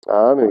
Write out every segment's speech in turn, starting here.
Amém.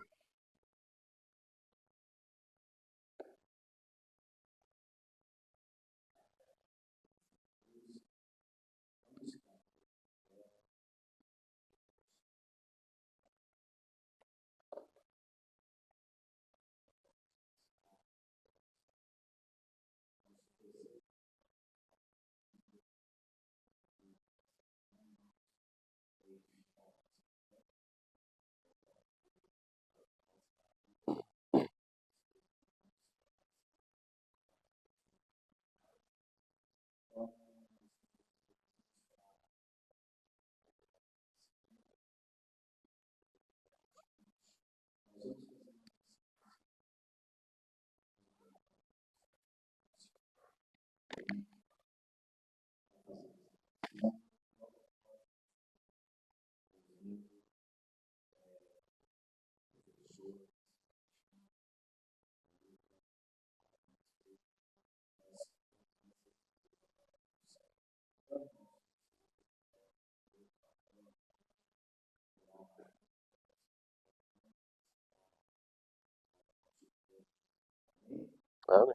Amém.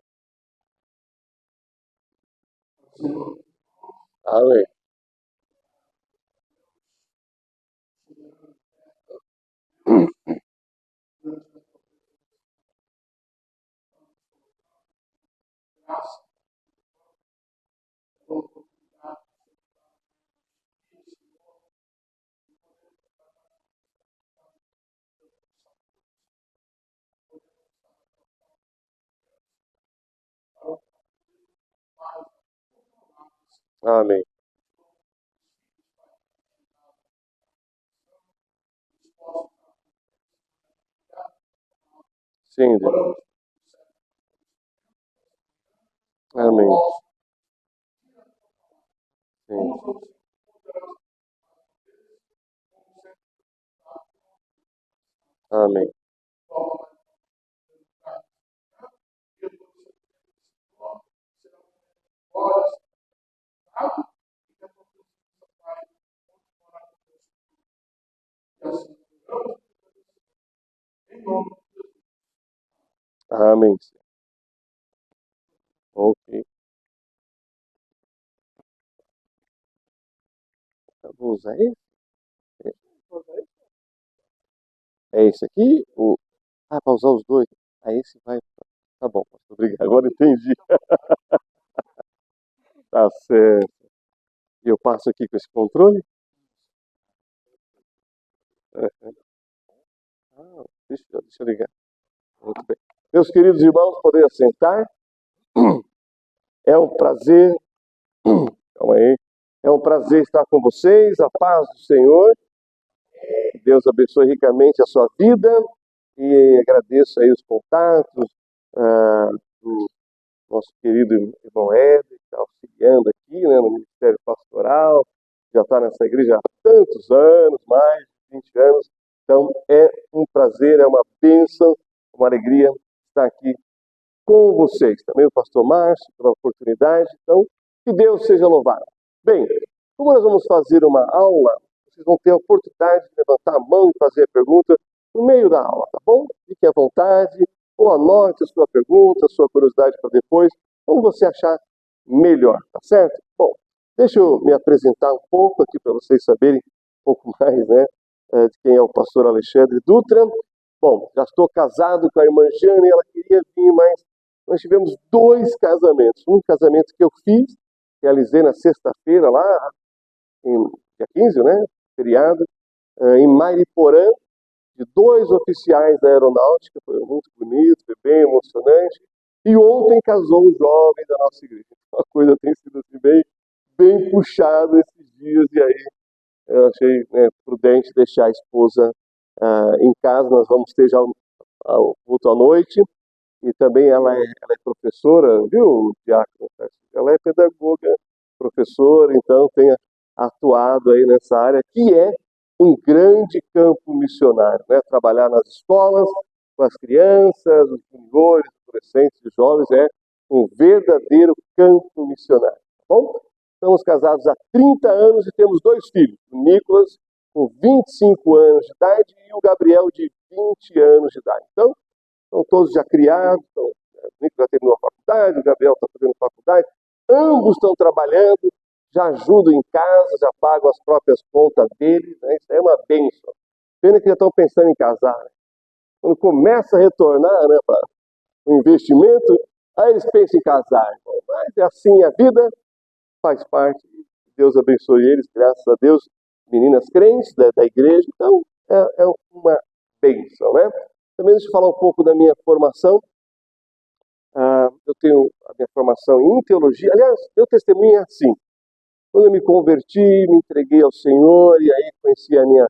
Amém. Amém. Sim, Deus. Amém. Sim. Amém. Amém. Ok. Vou usar esse? É esse aqui? Para usar os dois. Ah, esse vai. Tá bom, pastor, obrigado. Agora entendi. Tá certo. E eu passo aqui com esse controle? Deixa eu ligar. Muito bem. Meus queridos irmãos, podem assentar. É um prazer. Calma aí. É um prazer estar com vocês. A paz do Senhor. Deus abençoe ricamente a sua vida. E agradeço aí os contatos do nosso querido irmão Éder, que está auxiliando aqui, né, no Ministério Pastoral. Já está nessa igreja há tantos anos, mais de 20 anos. Então é um prazer, é uma bênção, uma alegria estar aqui com vocês. Também o pastor Márcio, pela oportunidade. Então, que Deus seja louvado. Bem, como nós vamos fazer uma aula, vocês vão ter a oportunidade de levantar a mão e fazer a pergunta no meio da aula, tá bom? Fique à vontade, ou anote a sua pergunta, a sua curiosidade para depois, como você achar melhor, tá certo? Bom, deixa eu me apresentar um pouco aqui para vocês saberem um pouco mais, né, de quem é o pastor Alexandre Dutra. Bom, já estou casado com a irmã Jane, ela queria vir, mas nós tivemos 2 casamentos. Um casamento que eu fiz, realizei na sexta-feira, lá em dia 15, né? Feriado, em Mariporã, de 2 oficiais da aeronáutica. Foi muito bonito, foi bem emocionante. E ontem casou um jovem da nossa igreja. A coisa tem sido assim, bem puxada esses dias, e aí eu achei, né, prudente deixar a esposa em casa. Nós vamos ter já o culto à noite. E também ela é professora, viu, Diácono? Ela é pedagoga, professora, então tem atuado aí nessa área, que é um grande campo missionário, né? Trabalhar nas escolas, com as crianças, os juniores, adolescentes e jovens, é um verdadeiro campo missionário, tá bom? Estamos casados há 30 anos e temos 2 filhos, o Nicolas com 25 anos de idade e o Gabriel de 20 anos de idade. Então, estão todos já criados, o Nico já terminou a faculdade, o Gabriel está fazendo faculdade, ambos estão trabalhando, já ajudam em casa, já pagam as próprias contas deles, né? Isso aí é uma bênção. Pena que já estão pensando em casar, né? Quando começa a retornar, né, para o investimento, aí eles pensam em casar. Mas é assim a vida, faz parte. Deus abençoe eles, graças a Deus, meninas crentes da igreja, então é uma bênção, né? Também deixa eu falar um pouco da minha formação. Eu tenho a minha formação em teologia. Aliás, meu testemunho é assim. Quando eu me converti, me entreguei ao Senhor, e aí conheci a minha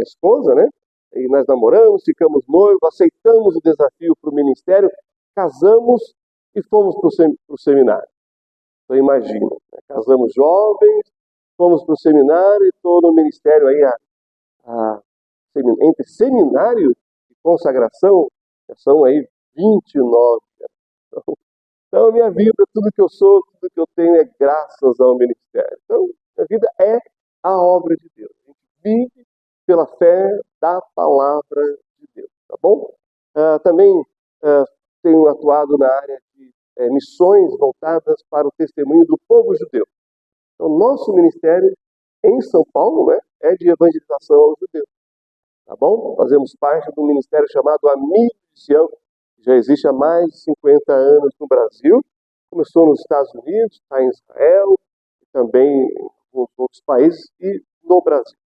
esposa, né? E nós namoramos, ficamos noivos, aceitamos o desafio para o ministério, casamos e fomos para o seminário. Então imagina, né? Casamos jovens, fomos para o seminário e estou no ministério aí entre seminário e consagração, já são aí 29 anos. Então, minha vida, tudo que eu sou, tudo que eu tenho é graças ao ministério. Então, minha vida é a obra de Deus. A gente vive pela fé da palavra de Deus, tá bom? Também tenho atuado na área de missões voltadas para o testemunho do povo judeu. Então, nosso ministério em São Paulo, né, é de evangelização aos judeus, tá bom? Fazemos parte de um ministério chamado Amigos de Sião, já existe há mais de 50 anos no Brasil. Começou nos Estados Unidos, está em Israel, e também em outros países e no Brasil.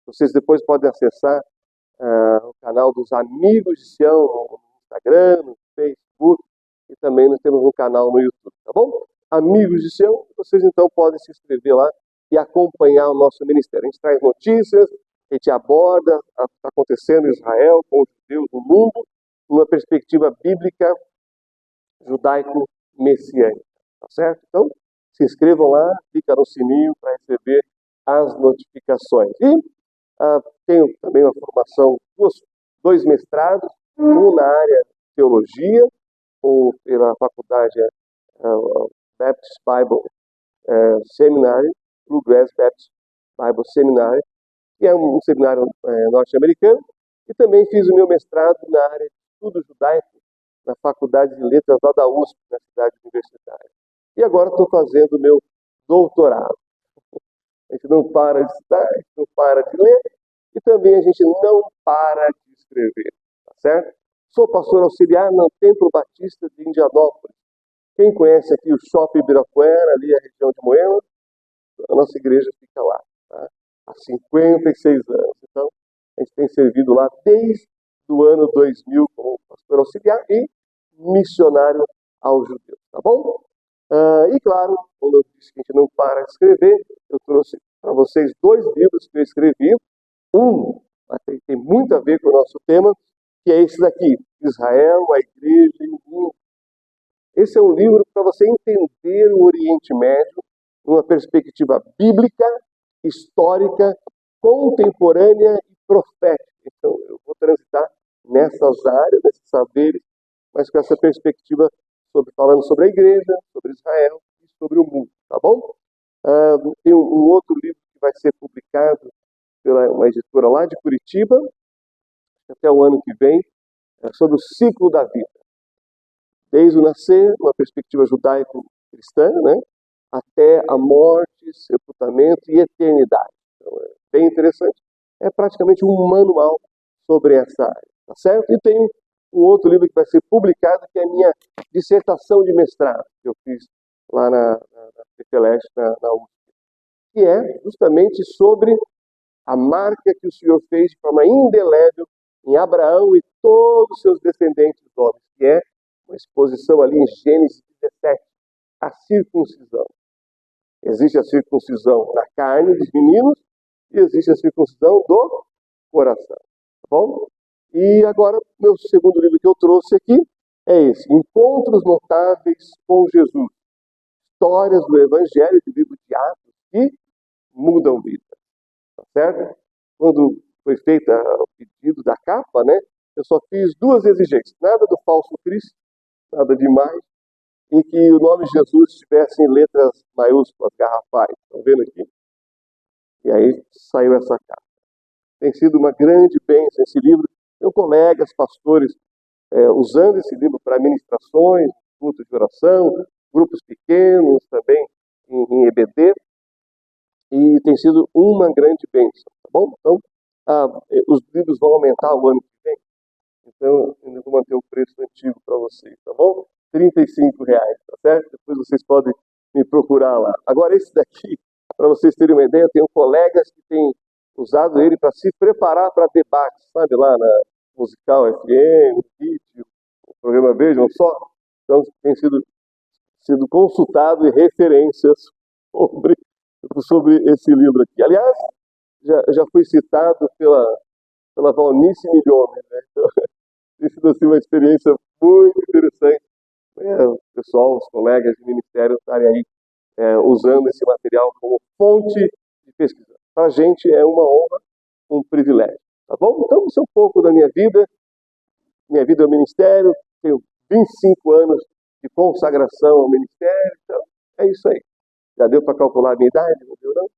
Vocês depois podem acessar o canal dos Amigos de Sião no Instagram, no Facebook, e também nós temos um canal no YouTube, tá bom? Amigos de Sião, vocês então podem se inscrever lá e acompanhar o nosso ministério. A gente traz notícias, a gente aborda o que está acontecendo em Israel, com os judeus no mundo, numa perspectiva bíblica judaico-messiânica, tá certo? Então, se inscrevam lá, clica no sininho para receber as notificações. E tenho também uma formação, dois mestrados, um na área de teologia, ou pela faculdade Baptist Bible Seminary, Bluegrass Baptist Bible Seminary, que é um seminário norte-americano, e também fiz o meu mestrado na área de estudo judaico na Faculdade de Letras lá da USP, na cidade universitária. E agora estou fazendo o meu doutorado. A gente não para de estudar, a gente não para de ler, e também a gente não para de escrever, tá certo? Sou pastor auxiliar no Templo Batista de Indianópolis. Quem conhece aqui o Shopping Ibirapuera, ali a região de Moema, a nossa igreja fica lá, tá? Há 56 anos. Então, a gente tem servido lá desde o ano 2000 como pastor auxiliar e missionário aos judeus, tá bom? E claro, quando eu disse que a gente não para de escrever, eu trouxe para vocês 2 livros que eu escrevi. Um tem muito a ver com o nosso tema, que é esse daqui, Israel, a Igreja e o Mundo. Esse é um livro para você entender o Oriente Médio numa perspectiva bíblica, histórica, contemporânea e profética. Então, eu vou transitar nessas áreas, nesses saberes, mas com essa perspectiva falando sobre a igreja, sobre Israel e sobre o mundo, tá bom? Tem um outro livro que vai ser publicado pela uma editora lá de Curitiba, até o ano que vem, sobre o ciclo da vida. Desde o nascer, uma perspectiva judaico-cristã, né, até a morte, sepultamento e eternidade. Então, é bem interessante. É praticamente um manual sobre essa área, tá certo? E tem um outro livro que vai ser publicado, que é a minha dissertação de mestrado, que eu fiz lá na FEFELESH, na USP, que é justamente sobre a marca que o Senhor fez de forma indelével em Abraão e todos os seus descendentes homens, que é uma exposição ali em Gênesis 17, a circuncisão. Existe a circuncisão na carne dos meninos e existe a circuncisão do coração, tá bom? E agora, o meu segundo livro que eu trouxe aqui é esse, Encontros Notáveis com Jesus. Histórias do Evangelho, do livro de Atos, que mudam vidas, tá certo? Quando foi feito o pedido da capa, né, eu só fiz 2 exigências, nada do falso Cristo, nada demais, em que o nome de Jesus estivesse em letras maiúsculas, garrafais, estão vendo aqui? E aí saiu essa carta. Tem sido uma grande bênção esse livro. Tenho colegas, pastores, usando esse livro para ministrações, cultos de oração, grupos pequenos também em EBD, e tem sido uma grande bênção, tá bom? Então, os livros vão aumentar o ano que vem, então eu vou manter o preço antigo para vocês, tá bom? R$35, tá certo? Depois vocês podem me procurar lá. Agora, esse daqui, para vocês terem uma ideia, eu tenho colegas que têm usado ele para se preparar para debates, sabe, lá na Musical FM, vídeo, o programa Vejam Só. Então, tem sido consultado em referências sobre esse livro aqui. Aliás, já fui citado pela Valnice Milhome, né? Então, tem sido assim, uma experiência muito interessante. O pessoal, os colegas de ministério estarem aí usando esse material como fonte de pesquisa. Para a gente é uma honra, um privilégio. Tá bom? Então, isso é um pouco da minha vida. Minha vida é o ministério. Tenho 25 anos de consagração ao ministério. Então, é isso aí. Já deu para calcular a minha idade? Não deu, não?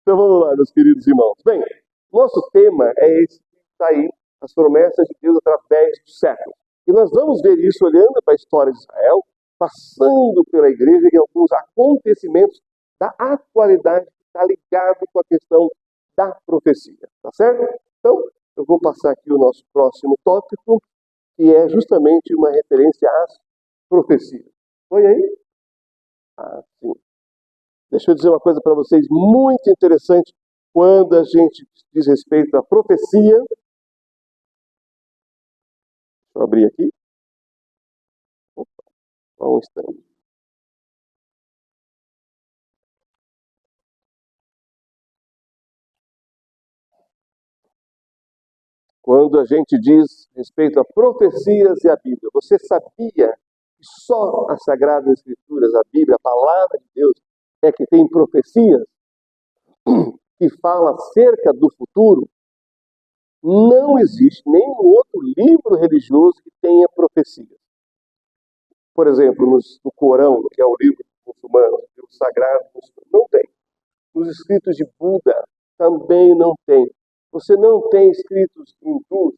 Então, vamos lá, meus queridos irmãos. Bem, nosso tema é esse que está aí, as promessas de Deus através dos séculos. E nós vamos ver isso olhando para a história de Israel, passando pela igreja e alguns acontecimentos da atualidade que está ligado com a questão da profecia. Tá certo? Então, eu vou passar aqui o nosso próximo tópico, que é justamente uma referência às profecias. Foi aí? Sim. Deixa eu dizer uma coisa para vocês muito interessante quando a gente diz respeito à profecia. Deixa eu abrir aqui. Opa, só um instante. Quando a gente diz respeito a profecias e a Bíblia, você sabia que só as Sagradas Escrituras, a Bíblia, a Palavra de Deus, é que tem profecias que fala acerca do futuro? Não existe nenhum outro livro religioso que tenha profecias. Por exemplo, no Corão, que é o livro muçulmano, o livro sagrado muçulmano, não tem. Nos escritos de Buda também não tem. Você não tem escritos hindus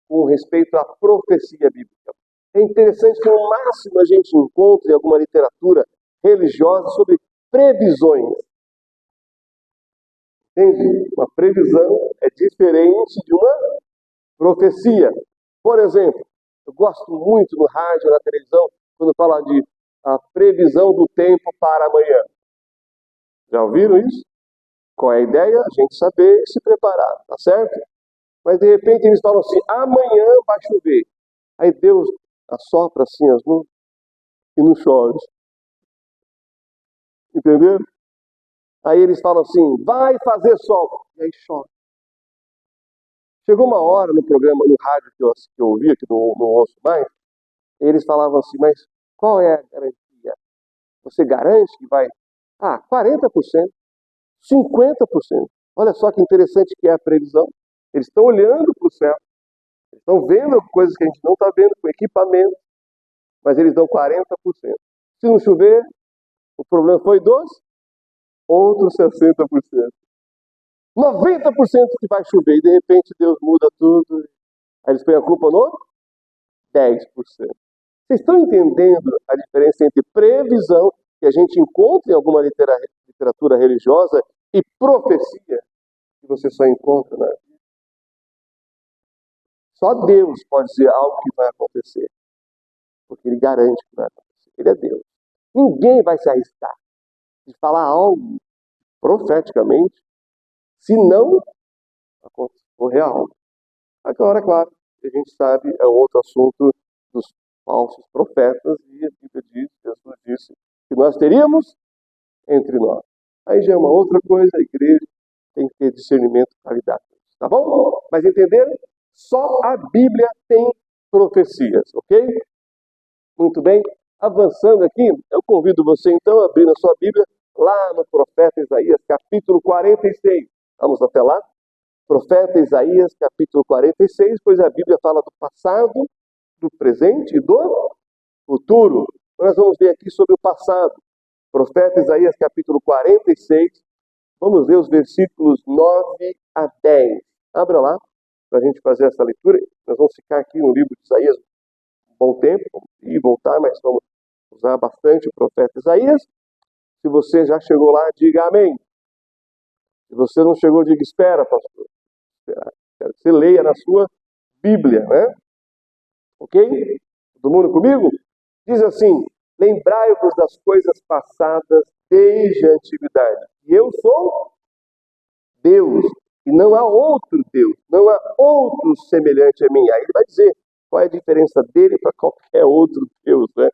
com respeito à profecia bíblica. É interessante que no máximo a gente encontre alguma literatura religiosa sobre previsões. Entende? Uma previsão é diferente de uma profecia. Por exemplo, eu gosto muito no rádio, na televisão, quando fala de a previsão do tempo para amanhã. Já ouviram isso? Qual é a ideia? A gente saber se preparar, tá certo? Mas de repente eles falam assim, amanhã vai chover. Aí Deus assopra assim as nuvens e não chove. Entendeu? Aí eles falam assim, vai fazer sol. E aí chove. Chegou uma hora no programa, no rádio que eu ouvia, que não ouço mais, eles falavam assim, mas qual é a garantia? Você garante que vai? 40%, 50%. Olha só que interessante que é a previsão. Eles estão olhando para o céu, eles estão vendo coisas que a gente não está vendo com equipamento, mas eles dão 40%. Se não chover, o problema foi dos outros 60%. 90% que vai chover, e de repente Deus muda tudo. Aí eles põem a culpa no 10%. Vocês estão entendendo a diferença entre previsão, que a gente encontra em alguma literatura religiosa, e profecia, que você só encontra na Bíblia? Só Deus pode dizer algo que vai acontecer, porque Ele garante que vai acontecer. Ele é Deus. Ninguém vai se arriscar de falar algo profeticamente, se não ocorrer algo. Agora, claro, a gente sabe, é um outro assunto dos falsos profetas, e a Bíblia diz, Jesus disse, que nós teríamos entre nós. Aí já é uma outra coisa, a igreja tem que ter discernimento para lidar com isso, tá bom? Mas entenderam? Só a Bíblia tem profecias, ok? Muito bem. Avançando aqui, eu convido você então a abrir na sua Bíblia, lá no profeta Isaías, capítulo 46. Vamos até lá? Profeta Isaías, capítulo 46, pois a Bíblia fala do passado, do presente e do futuro. Nós vamos ver aqui sobre o passado. Profeta Isaías, capítulo 46, Vamos ler os versículos 9 a 10. Abra lá para a gente fazer essa leitura. Nós vamos ficar aqui no livro de Isaías um bom tempo, vamos ir e voltar, mas vamos usar bastante o profeta Isaías. Se você já chegou lá, diga amém. Se você não chegou, diga espera, pastor. Espera. Quero que você leia na sua Bíblia, né? Ok? Todo mundo comigo? Diz assim: lembrai-vos das coisas passadas desde a antiguidade. E eu sou Deus, e não há outro Deus, não há outro semelhante a mim. Aí ele vai dizer qual é a diferença dele para qualquer outro Deus, né?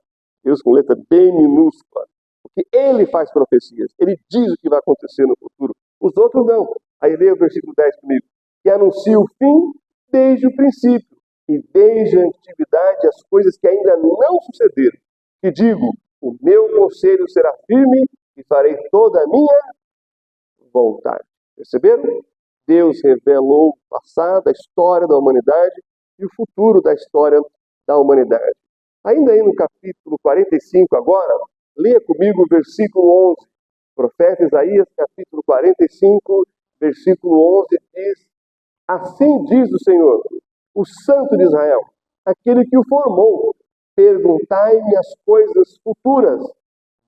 Deus com letra bem minúscula. Porque ele faz profecias, ele diz o que vai acontecer no futuro. Os outros não. Aí leia o versículo 10 comigo. Que anuncia o fim desde o princípio, e desde a antiguidade as coisas que ainda não sucederam. Que digo, o meu conselho será firme e farei toda a minha vontade. Perceberam? Deus revelou o passado, a história da humanidade e o futuro da história da humanidade. Ainda aí no capítulo 45 agora, leia comigo o versículo 11. Profeta Isaías, capítulo 45, versículo 11, diz: assim diz o Senhor, o Santo de Israel, aquele que o formou: perguntai-me as coisas futuras,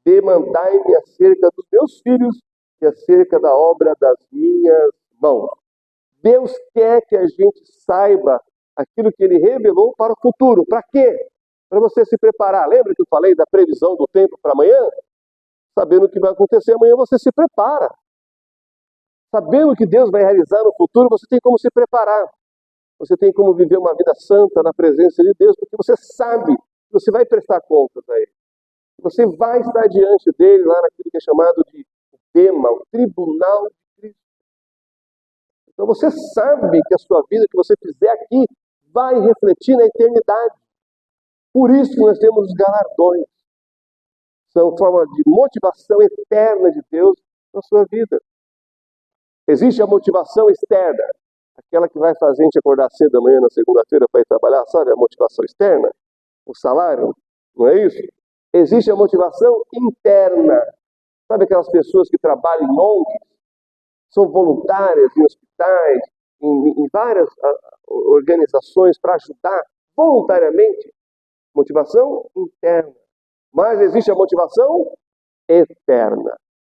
demandai-me acerca dos meus filhos e acerca da obra das minhas mãos. Deus quer que a gente saiba aquilo que Ele revelou para o futuro. Para quê? Para você se preparar. Lembra que eu falei da previsão do tempo para amanhã? Sabendo o que vai acontecer amanhã, você se prepara. Sabendo o que Deus vai realizar no futuro, você tem como se preparar. Você tem como viver uma vida santa na presença de Deus, porque você sabe que você vai prestar contas a Ele. Você vai estar diante dele lá naquilo que é chamado de Bema, o tribunal de Cristo. Então você sabe que a sua vida que você fizer aqui vai refletir na eternidade. Por isso que nós temos os galardões. São forma de motivação eterna de Deus na sua vida. Existe a motivação externa, aquela que vai fazer a gente acordar cedo da manhã na segunda-feira para ir trabalhar, sabe? A motivação externa, o salário, não é isso? Existe a motivação interna. Sabe aquelas pessoas que trabalham em ONGs, são voluntárias em hospitais, em várias organizações para ajudar voluntariamente? Motivação interna. Mas existe a motivação eterna,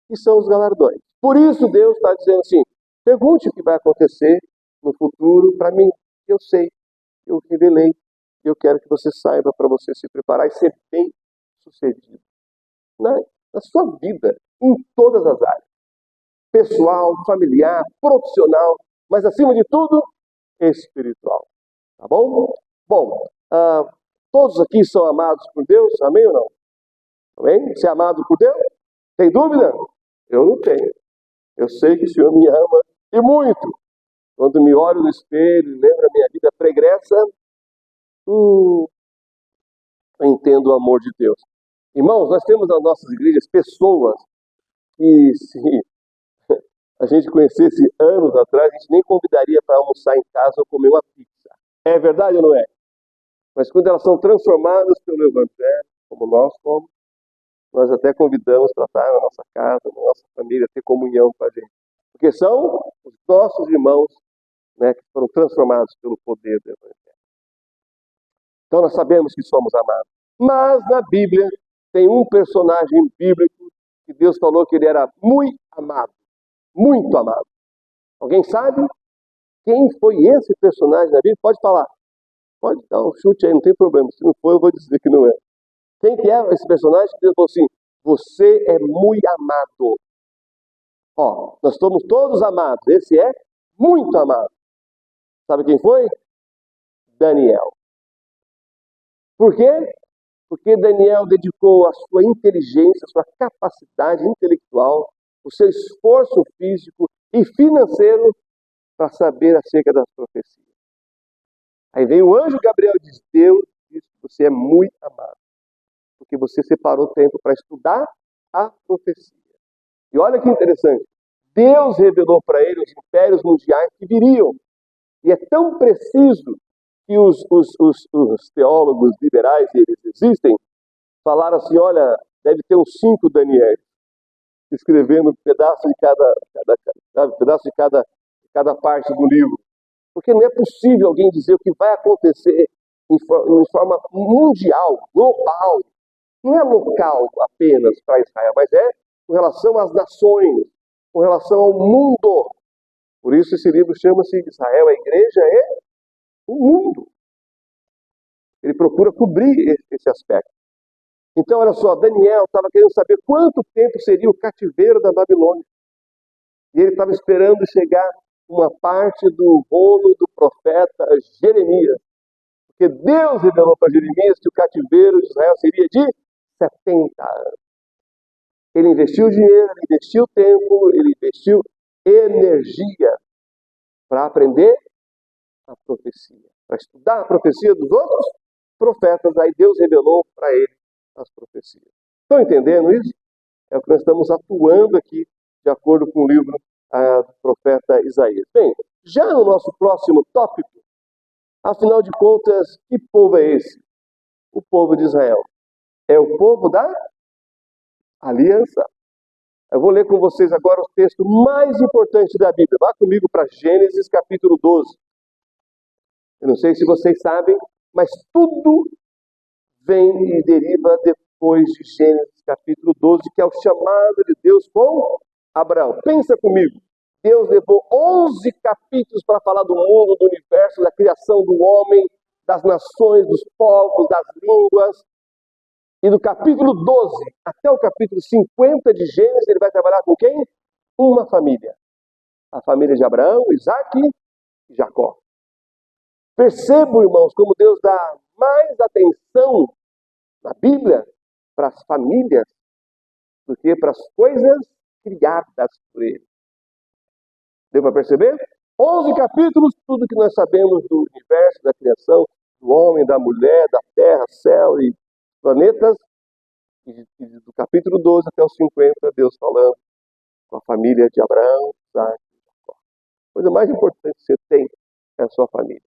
que são os galardões. Por isso Deus está dizendo assim: pergunte o que vai acontecer no futuro para mim. Eu sei, eu revelei. Eu quero que você saiba para você se preparar e ser bem sucedido na sua vida, em todas as áreas. Pessoal, familiar, profissional, mas acima de tudo, espiritual. Tá bom? Bom, todos aqui são amados por Deus, amém ou não? Amém? Você é amado por Deus? Tem dúvida? Eu não tenho. Eu sei que o Senhor me ama e muito. Quando me olho no espelho e lembro a minha vida pregressa, eu entendo o amor de Deus. Irmãos, nós temos nas nossas igrejas pessoas que, se a gente conhecesse anos atrás, a gente nem convidaria para almoçar em casa ou comer uma pizza. É verdade ou não é? Mas quando elas são transformadas pelo Evangelho, como nós somos, nós até convidamos para estar na nossa casa, na nossa família, ter comunhão com a gente. Porque são os nossos irmãos, né, que foram transformados pelo poder do Evangelho. Então nós sabemos que somos amados. Mas na Bíblia tem um personagem bíblico que Deus falou que ele era muito amado. Muito amado. Alguém sabe quem foi esse personagem na Bíblia? Pode falar. Pode dar um chute aí, não tem problema. Se não for, eu vou dizer que não é. Quem que é esse personagem? Deus falou assim: você é muito amado. Ó, nós somos todos amados. Esse é muito amado. Sabe quem foi? Daniel. Por quê? Porque Daniel dedicou a sua inteligência, a sua capacidade intelectual, o seu esforço físico e financeiro para saber acerca das profecias. Aí vem o anjo Gabriel e diz: Deus diz que você é muito amado, porque você separou tempo para estudar a profecia. E olha que interessante, Deus revelou para ele os impérios mundiais que viriam. E é tão preciso que os teólogos liberais, e eles existem, falaram assim: olha, deve ter uns 5 Daniel, escrevendo um pedaço de cada sabe? Um pedaço de cada parte do livro. Porque não é possível alguém dizer o que vai acontecer em forma mundial, global. Não é local apenas para Israel, mas é com relação às nações, com relação ao mundo. Por isso esse livro chama-se Israel, a igreja é o mundo. Ele procura cobrir esse aspecto. Então, olha só, Daniel estava querendo saber quanto tempo seria o cativeiro da Babilônia. E ele estava esperando chegar uma parte do rolo do profeta Jeremias. Porque Deus revelou para Jeremias que o cativeiro de Israel seria de 70 anos. Ele investiu dinheiro, ele investiu tempo, ele investiu energia para aprender a profecia, para estudar a profecia dos outros profetas. Aí Deus revelou para ele as profecias. Estão entendendo isso? É o que nós estamos atuando aqui, de acordo com o livro do profeta Isaías. Bem, já no nosso próximo tópico, afinal de contas, que povo é esse? O povo de Israel. É o povo da aliança. Eu vou ler com vocês agora o texto mais importante da Bíblia. Vá comigo para Gênesis capítulo 12. Eu não sei se vocês sabem, mas tudo vem e deriva depois de Gênesis capítulo 12, que é o chamado de Deus com Abraão. Pensa comigo. Deus levou 11 capítulos para falar do mundo, do universo, da criação do homem, das nações, dos povos, das línguas. E do capítulo 12 até o capítulo 50 de Gênesis, ele vai trabalhar com quem? Uma família. A família de Abraão, Isaque e Jacó. Percebam, irmãos, como Deus dá mais atenção na Bíblia para as famílias do que para as coisas criadas por Ele. Deu para perceber? 11 capítulos, tudo que nós sabemos do universo, da criação, do homem, da mulher, da terra, céu e planetas. E do capítulo 12 até o 50, Deus falando com a família de Abraão, Isaque e Jacó. A coisa mais importante que você tem é a sua família.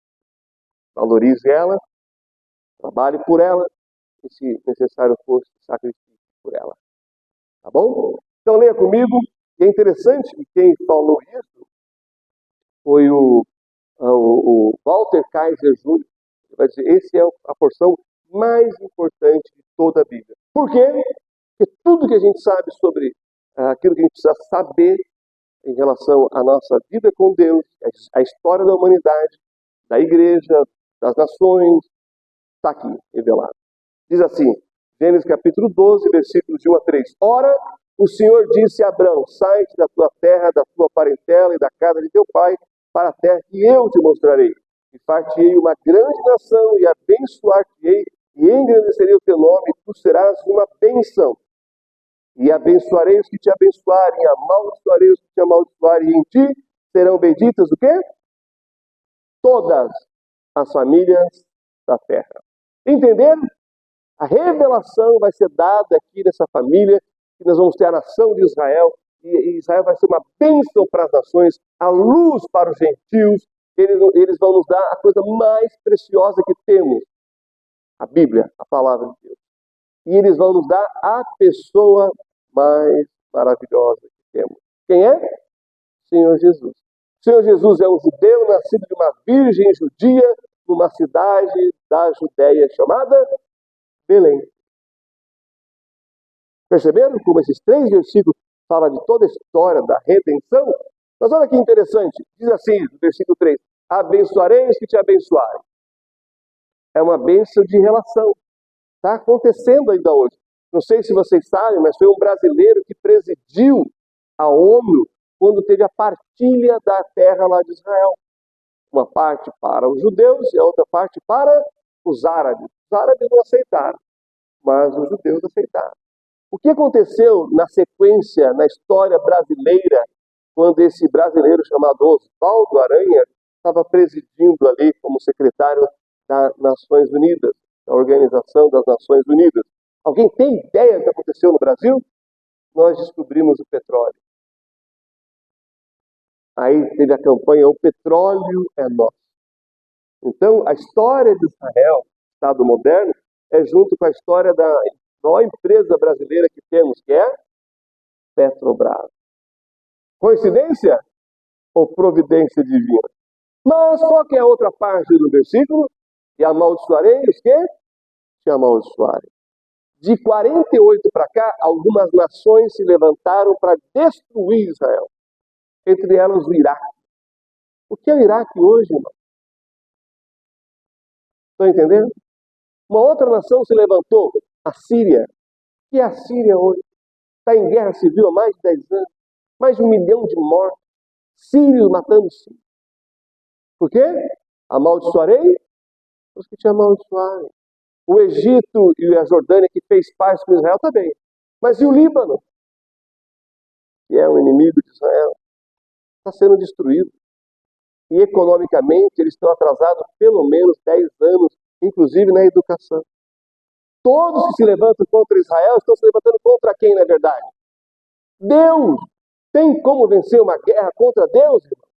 Valorize ela, trabalhe por ela, e se necessário for, sacrifique por ela. Tá bom? Então leia comigo. E é interessante que quem falou isso foi o Walter Kaiser Jr. Ele vai dizer, essa é a porção mais importante de toda a Bíblia. Por quê? Porque tudo que a gente sabe sobre aquilo que a gente precisa saber em relação à nossa vida com Deus, a história da humanidade, da igreja, das nações, está aqui revelado. Diz assim, Gênesis capítulo 12, versículos de 1 a 3. Ora, o Senhor disse a Abrão, sai-te da tua terra, da tua parentela e da casa de teu pai, para a terra que eu te mostrarei. E far-te-ei uma grande nação, e abençoar-te-ei, e engrandecerei o teu nome, e tu serás uma bênção. E abençoarei os que te abençoarem, e amaldiçoarei os que te amaldiçoarem, e em ti serão benditas o quê? Todas as famílias da terra. Entenderam? A revelação vai ser dada aqui nessa família, que nós vamos ter a nação de Israel, e Israel vai ser uma bênção para as nações, a luz para os gentios. Eles vão nos dar a coisa mais preciosa que temos, a Bíblia, a palavra de Deus. E eles vão nos dar a pessoa mais maravilhosa que temos. Quem é? O Senhor Jesus. O Senhor Jesus é um judeu nascido de uma virgem judia numa cidade da Judéia chamada Belém. Perceberam como esses 3 versículos falam de toda a história da redenção? Mas olha que interessante, diz assim, no versículo 3, abençoarei os que te abençoarem. É uma bênção de relação. Está acontecendo ainda hoje. Não sei se vocês sabem, mas foi um brasileiro que presidiu a ONU quando teve a partilha da terra lá de Israel. Uma parte para os judeus e a outra parte para os árabes. Os árabes não aceitaram, mas os judeus aceitaram. O que aconteceu na sequência, na história brasileira, quando esse brasileiro chamado Oswaldo Aranha estava presidindo ali como secretário das Nações Unidas, da Organização das Nações Unidas? Alguém tem ideia do que aconteceu no Brasil? Nós descobrimos o petróleo. Aí teve a campanha O Petróleo é Nosso. Então, a história de Israel, Estado moderno, é junto com a história da maior empresa brasileira que temos, que é Petrobras. Coincidência? ou providência divina. Mas qual que é a outra parte do versículo? E amaldiçoarei os quê? Te amaldiçoarei. De 48 para cá, algumas nações se levantaram para destruir Israel. Entre elas o Iraque. O que é o Iraque hoje, irmão? Estão entendendo? Uma outra nação se levantou, a Síria. O que é a Síria hoje? Está em guerra civil há mais de 10 anos. Mais de 1 milhão de mortos. Sírios matando sírios. Por quê? Amaldiçoarei os que te amaldiçoarem. O Egito e a Jordânia, que fez paz com Israel, também. Mas e o Líbano? Que é um inimigo de Israel, está sendo destruído. E economicamente eles estão atrasados pelo menos 10 anos, inclusive na educação. Todos que se levantam contra Israel estão se levantando contra quem, na verdade? Deus! Tem como vencer uma guerra contra Deus, irmão?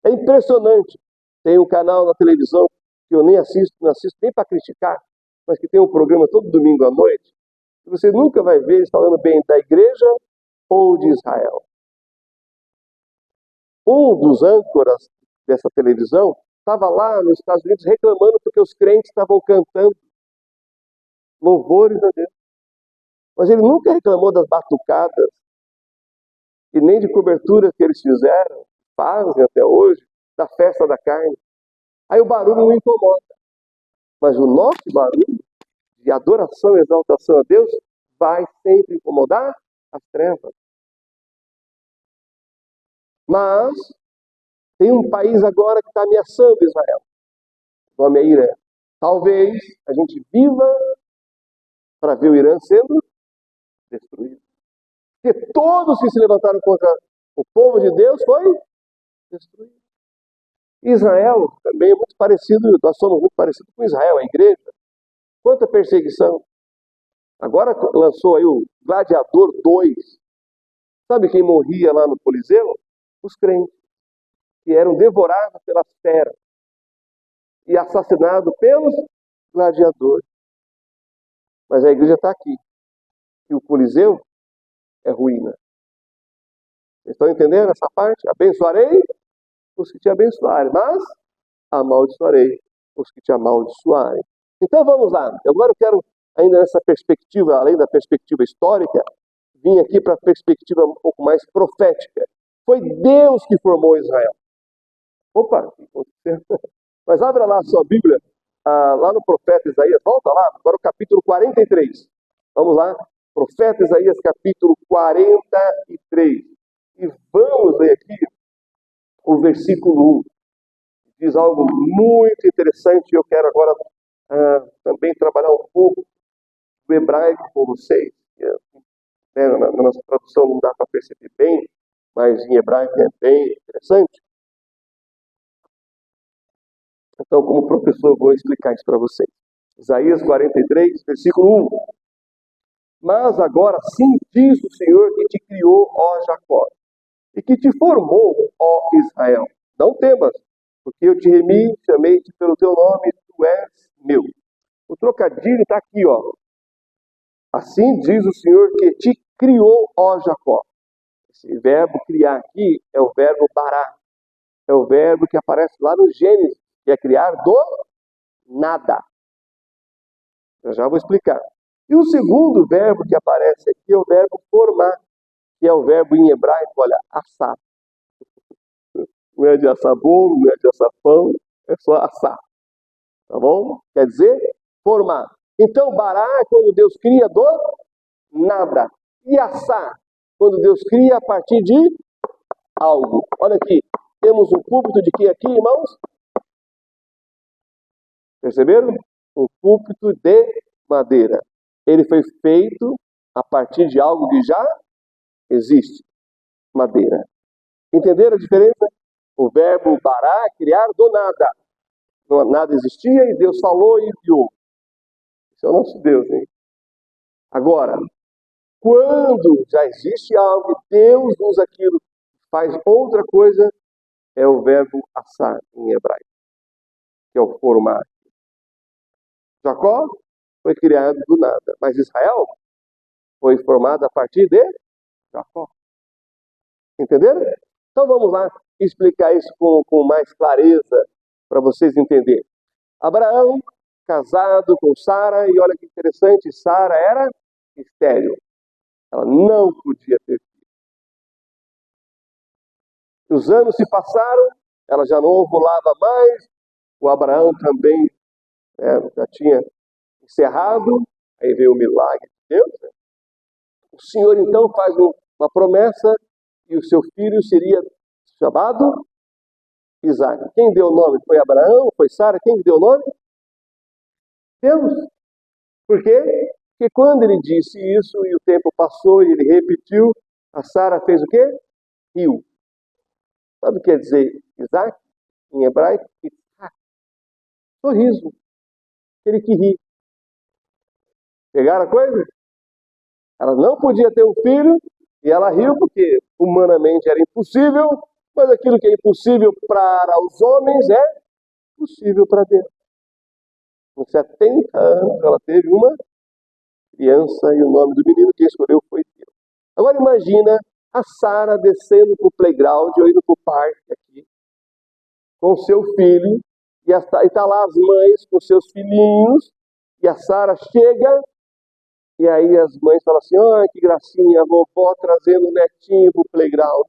É impressionante. Tem um canal na televisão que eu nem assisto, não assisto nem para criticar, mas que tem um programa todo domingo à noite. E você nunca vai ver eles falando bem da igreja ou de Israel. Um dos âncoras dessa televisão estava lá nos Estados Unidos reclamando porque os crentes estavam cantando louvores a Deus. Mas ele nunca reclamou das batucadas e nem de cobertura que eles fizeram, fazem até hoje, da festa da carne. Aí o barulho não incomoda. Mas o nosso barulho de adoração e exaltação a Deus vai sempre incomodar as trevas. Mas tem um país agora que está ameaçando Israel. O nome é Irã. Talvez a gente viva para ver o Irã sendo destruído. Porque todos que se levantaram contra o povo de Deus foi destruído. Israel também é muito parecido, nós somos muito parecidos com Israel, a igreja. Quanta perseguição. Agora lançou aí o Gladiador 2. Sabe quem morria lá no Coliseu? Os crentes, que eram devorados pelas feras e assassinados pelos gladiadores. Mas a igreja está aqui. E o Coliseu é ruína. Vocês estão entendendo essa parte? Abençoarei os que te abençoarem, mas amaldiçoarei os que te amaldiçoarem. Então vamos lá. Agora eu quero, ainda nessa perspectiva, além da perspectiva histórica, vir aqui para a perspectiva um pouco mais profética. Foi Deus que formou Israel. Opa, o que aconteceu? Mas abra lá a sua Bíblia, lá no profeta Isaías, volta lá, agora o capítulo 43. Vamos lá, profeta Isaías, capítulo 43. E vamos ler aqui o versículo 1. Diz algo muito interessante, e eu quero agora também trabalhar um pouco do hebraico com vocês. Na nossa tradução não dá para perceber bem, mas em hebraico é bem interessante. Então, como professor, eu vou explicar isso para vocês. Isaías 43, versículo 1. Mas agora sim diz o Senhor que te criou, ó Jacó, e que te formou, ó Israel. Não temas, porque eu te remi, chamei-te pelo teu nome, tu és meu. O trocadilho está aqui, ó. Assim diz o Senhor que te criou, ó Jacó. Esse verbo criar aqui é o verbo bará. É o verbo que aparece lá no Gênesis, que é criar do nada. Eu já vou explicar. E o segundo verbo que aparece aqui é o verbo formar, que é o verbo em hebraico, olha, assar. Não é de assar bolo, não é de assar pão, é só assar. Tá bom? Quer dizer, formar. Então, bará é quando Deus cria do nada. E assar, quando Deus cria a partir de algo. Olha aqui, temos um púlpito de quem aqui, irmãos? Perceberam? Um púlpito de madeira. Ele foi feito a partir de algo que já existe. Madeira. Entenderam a diferença? O verbo bará, criar do nada. Nada existia e Deus falou e enviou. Esse é o nosso Deus, hein? Agora, quando já existe algo, Deus usa aquilo, faz outra coisa, é o verbo assar em hebraico, que é o formar. Jacó foi criado do nada, mas Israel foi formado a partir de Jacó. Entenderam? Então vamos lá explicar isso com mais clareza para vocês entenderem. Abraão, casado com Sara, e olha que interessante, Sara era estéril. Ela não podia ter filho. Os anos se passaram, ela já não ovulava mais, o Abraão também já tinha encerrado, aí veio o milagre de Deus. Né? O Senhor então faz uma promessa e o seu filho seria chamado Isaac. Quem deu o nome? Foi Abraão? Foi Sara? Quem deu o nome? Deus. Por quê? Porque quando ele disse isso e o tempo passou e ele repetiu, a Sara fez o quê? Riu. Sabe o que quer dizer Isaac? Em hebraico? Isaac. Sorriso. Aquele que ri. Pegaram a coisa? Ela não podia ter um filho e ela riu porque humanamente era impossível, mas aquilo que é impossível para os homens é possível para Deus. Com 70 anos ela teve uma criança e o nome do menino quem escolheu foi Deus. Agora imagina a Sara descendo para o playground ou indo para o parque aqui com seu filho e está lá as mães com seus filhinhos e a Sara chega e aí as mães falam assim, que gracinha, a vovó trazendo o netinho para o playground.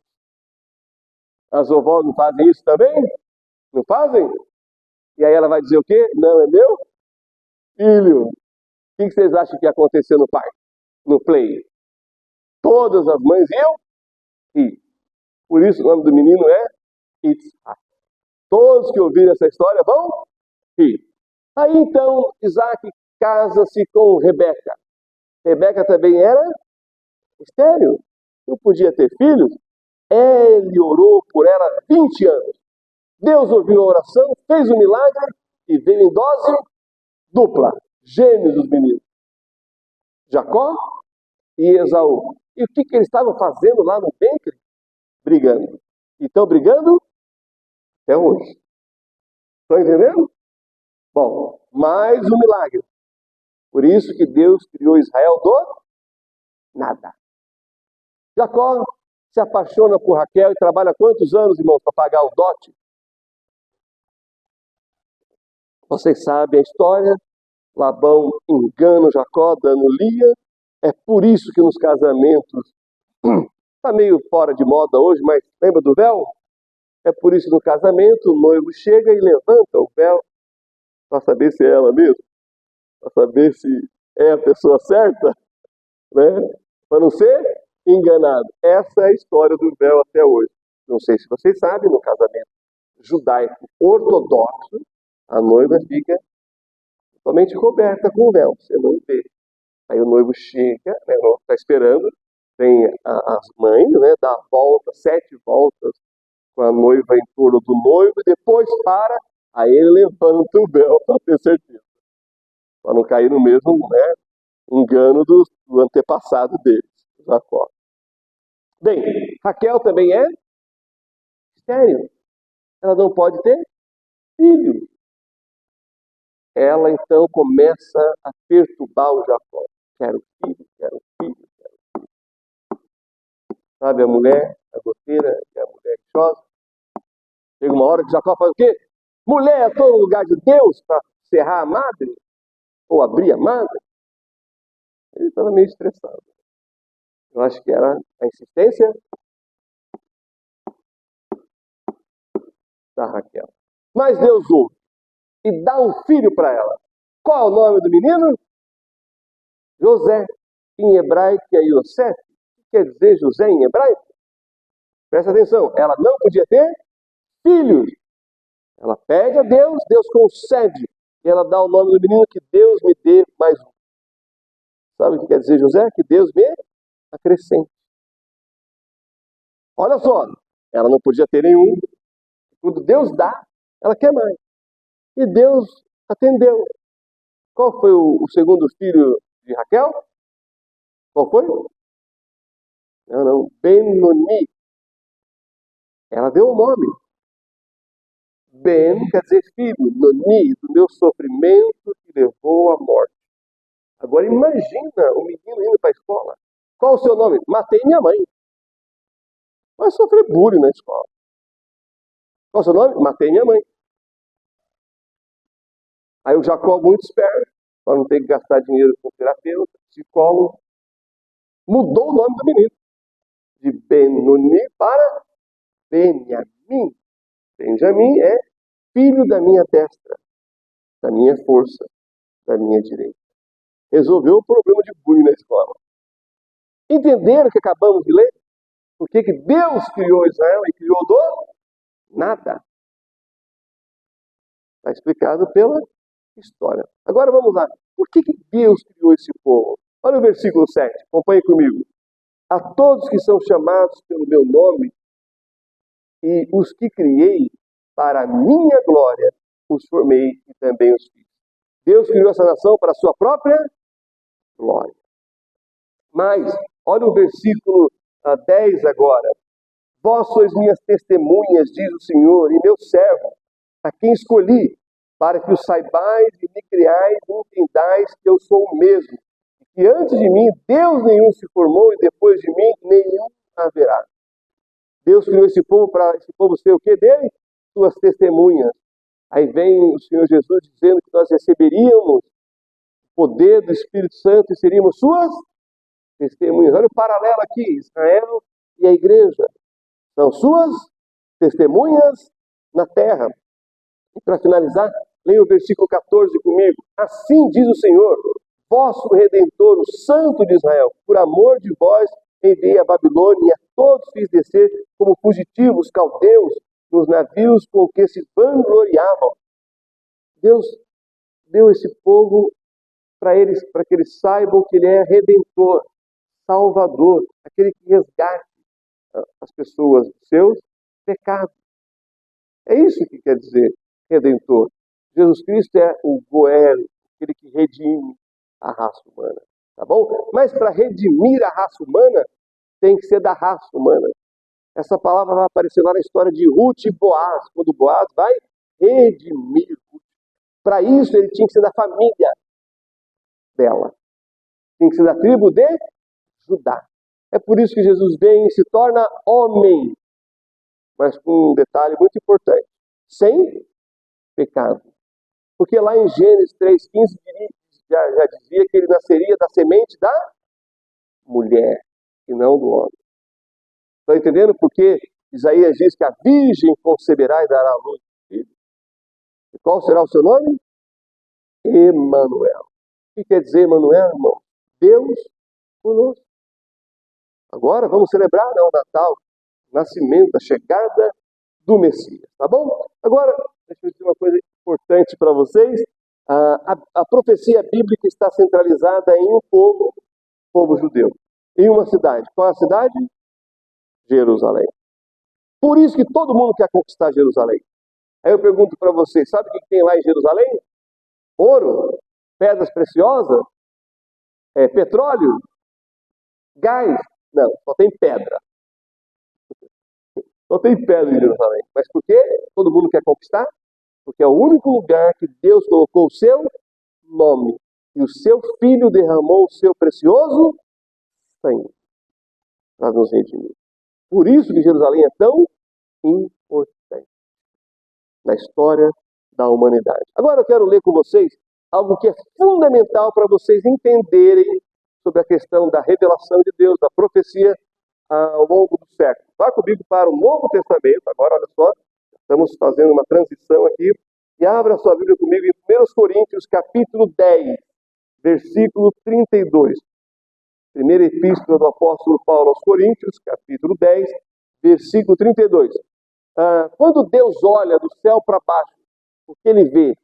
As vovós não fazem isso também? Não fazem? E aí ela vai dizer o quê? Não, é meu filho. O que vocês acham que ia acontecer no parque? No play? Todas as mães iam rir. Por isso o nome do menino é Isaac. Todos que ouviram essa história vão rir. Aí então Isaac casa-se com Rebeca. Rebeca também era estéril. Não podia ter filhos. Ele orou por ela 20 anos. Deus ouviu a oração, fez o milagre e veio em dose dupla. Gêmeos os meninos. Jacó e Esaú. E o que eles estavam fazendo lá no ventre? Brigando. E estão brigando até hoje. Estão entendendo? Bom, mais um milagre. Por isso que Deus criou Israel do nada. Jacó se apaixona por Raquel e trabalha quantos anos, irmãos, para pagar o dote? Vocês sabem a história. Labão engana Jacó, dando Lia. É por isso que nos casamentos, está meio fora de moda hoje, mas lembra do véu? É por isso que no casamento o noivo chega e levanta o véu para saber se é ela mesmo, para saber se é a pessoa certa, né? Para não ser enganado. Essa é a história do véu até hoje. Não sei se vocês sabem, no casamento judaico ortodoxo, a noiva fica totalmente coberta com o véu, você não vê. Aí o noivo chega, né, está esperando, tem as mães, né, dá a volta, 7 voltas com a noiva em torno do noivo, e depois para, aí ele levanta o véu para ter certeza. Para não cair no mesmo, né, engano do antepassado deles, Jacó. Bem, Raquel também é estéril. Ela não pode ter filho. Ela então começa a perturbar o Jacó. Quero filho, quero filho, quero filho. Sabe a mulher, a goteira e a mulher chosa? Chega uma hora que Jacó faz o quê? Mulher, estou no lugar de Deus para serrar a madre? Ou abrir a madre? Ele estava meio estressado. Eu acho que era a insistência da Raquel. Mas Deus ouve e dá um filho para ela. Qual é o nome do menino? José. Em hebraico é Yosef. O que quer dizer José em hebraico? Presta atenção, ela não podia ter filhos. Ela pede a Deus, Deus concede. E ela dá o nome do menino, que Deus me dê mais um. Sabe o que quer dizer José? Que Deus me acrescente. Olha só, ela não podia ter nenhum. Quando Deus dá, ela quer mais. E Deus atendeu. Qual foi o segundo filho de Raquel? Qual foi? Não. Benoni. Ela deu o nome. Ben quer dizer filho. Noni, do meu sofrimento que levou à morte. Agora imagina o menino indo para a escola. Qual o seu nome? Matei minha mãe. vai sofrer bullying na escola. Qual é o seu nome? Matei minha mãe. Aí o Jacó, muito esperto, para não ter que gastar dinheiro com terapeuta, psicólogo, mudou o nome do menino. De Benoni para Benjamim. Benjamim é filho da minha destra, da minha força, da minha direita. Resolveu o problema de bullying na escola. Entenderam o que acabamos de ler? Por que Deus criou Israel e criou do nada? Está explicado pela história. Agora vamos lá. Por que Deus criou esse povo? Olha o versículo 7. Acompanhe comigo. A todos que são chamados pelo meu nome e os que criei para a minha glória, os formei e também os fiz. Deus criou essa nação para a sua própria glória. Mas, olha o versículo 10 agora. Vós sois minhas testemunhas, diz o Senhor, e meu servo, a quem escolhi, para que o saibais e me criais e entendais que eu sou o mesmo. E antes de mim, Deus nenhum se formou, e depois de mim, nenhum haverá. Deus criou esse povo para esse povo ser o que dele? Suas testemunhas. Aí vem o Senhor Jesus dizendo que nós receberíamos o poder do Espírito Santo e seríamos suas testemunhas. Olha o paralelo aqui, Israel e a igreja. São suas testemunhas na terra. E para finalizar, leia o versículo 14 comigo. Assim diz o Senhor, vosso Redentor, o Santo de Israel, por amor de vós enviei a Babilônia e a todos fiz descer como fugitivos caldeus nos navios com que se vangloriavam. Deus deu esse povo para eles, para que eles saibam que Ele é Redentor, Salvador, aquele que resgate as pessoas dos seus pecados. É isso que quer dizer Redentor. Jesus Cristo é o Goel, aquele que redime a raça humana. Tá bom? Mas para redimir a raça humana, tem que ser da raça humana. Essa palavra vai aparecer lá na história de Ruth e Boaz, quando Boaz vai redimir Ruth. Para isso, ele tinha que ser da família dela. Tinha que ser da tribo de Judá. É por isso que Jesus vem e se torna homem. Mas com um detalhe muito importante. Sem pecado. Porque lá em Gênesis 3,15 já dizia que ele nasceria da semente da mulher e não do homem. Estão entendendo por que Isaías diz que a virgem conceberá e dará à luz um filho? E qual será o seu nome? Emanuel. O que quer dizer Emanuel, irmão? Deus conosco. Agora vamos celebrar o Natal, o nascimento, a chegada do Messias, tá bom? Agora, deixa eu dizer uma coisa importante para vocês. A profecia bíblica está centralizada em um povo judeu, em uma cidade. Qual é a cidade? Jerusalém. Por isso que todo mundo quer conquistar Jerusalém. Aí eu pergunto para vocês, sabe o que tem lá em Jerusalém? Ouro, pedras preciosas, petróleo, gás. Não, só tem pedra. Só tem pedra em Jerusalém. Mas por quê? Todo mundo quer conquistar? Porque é o único lugar que Deus colocou o seu nome. E o seu Filho derramou o seu precioso sangue para nos redimir. Por isso que Jerusalém é tão importante na história da humanidade. Agora eu quero ler com vocês algo que é fundamental para vocês entenderem sobre a questão da revelação de Deus, da profecia ao longo do século. Vá comigo para o Novo Testamento. Agora, olha só, estamos fazendo uma transição aqui. E abra a sua Bíblia comigo em 1 Coríntios, capítulo 10, versículo 32. Primeira epístola do apóstolo Paulo aos Coríntios, capítulo 10, versículo 32. Quando Deus olha do céu para baixo, o que ele vê?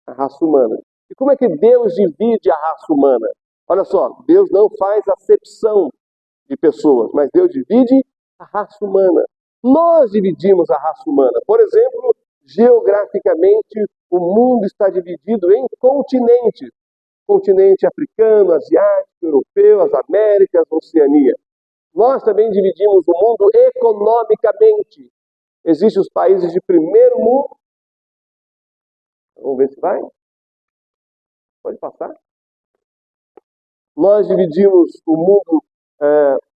A raça humana. E como é que Deus divide a raça humana? Olha só, Deus não faz acepção de pessoas, mas Deus divide a raça humana. Nós dividimos a raça humana. Por exemplo, geograficamente, o mundo está dividido em continentes. Continente africano, asiático, europeu, as Américas, Oceania. Nós também dividimos o mundo economicamente. Existem os países de primeiro mundo. Vamos ver se vai. Pode passar. Nós dividimos o mundo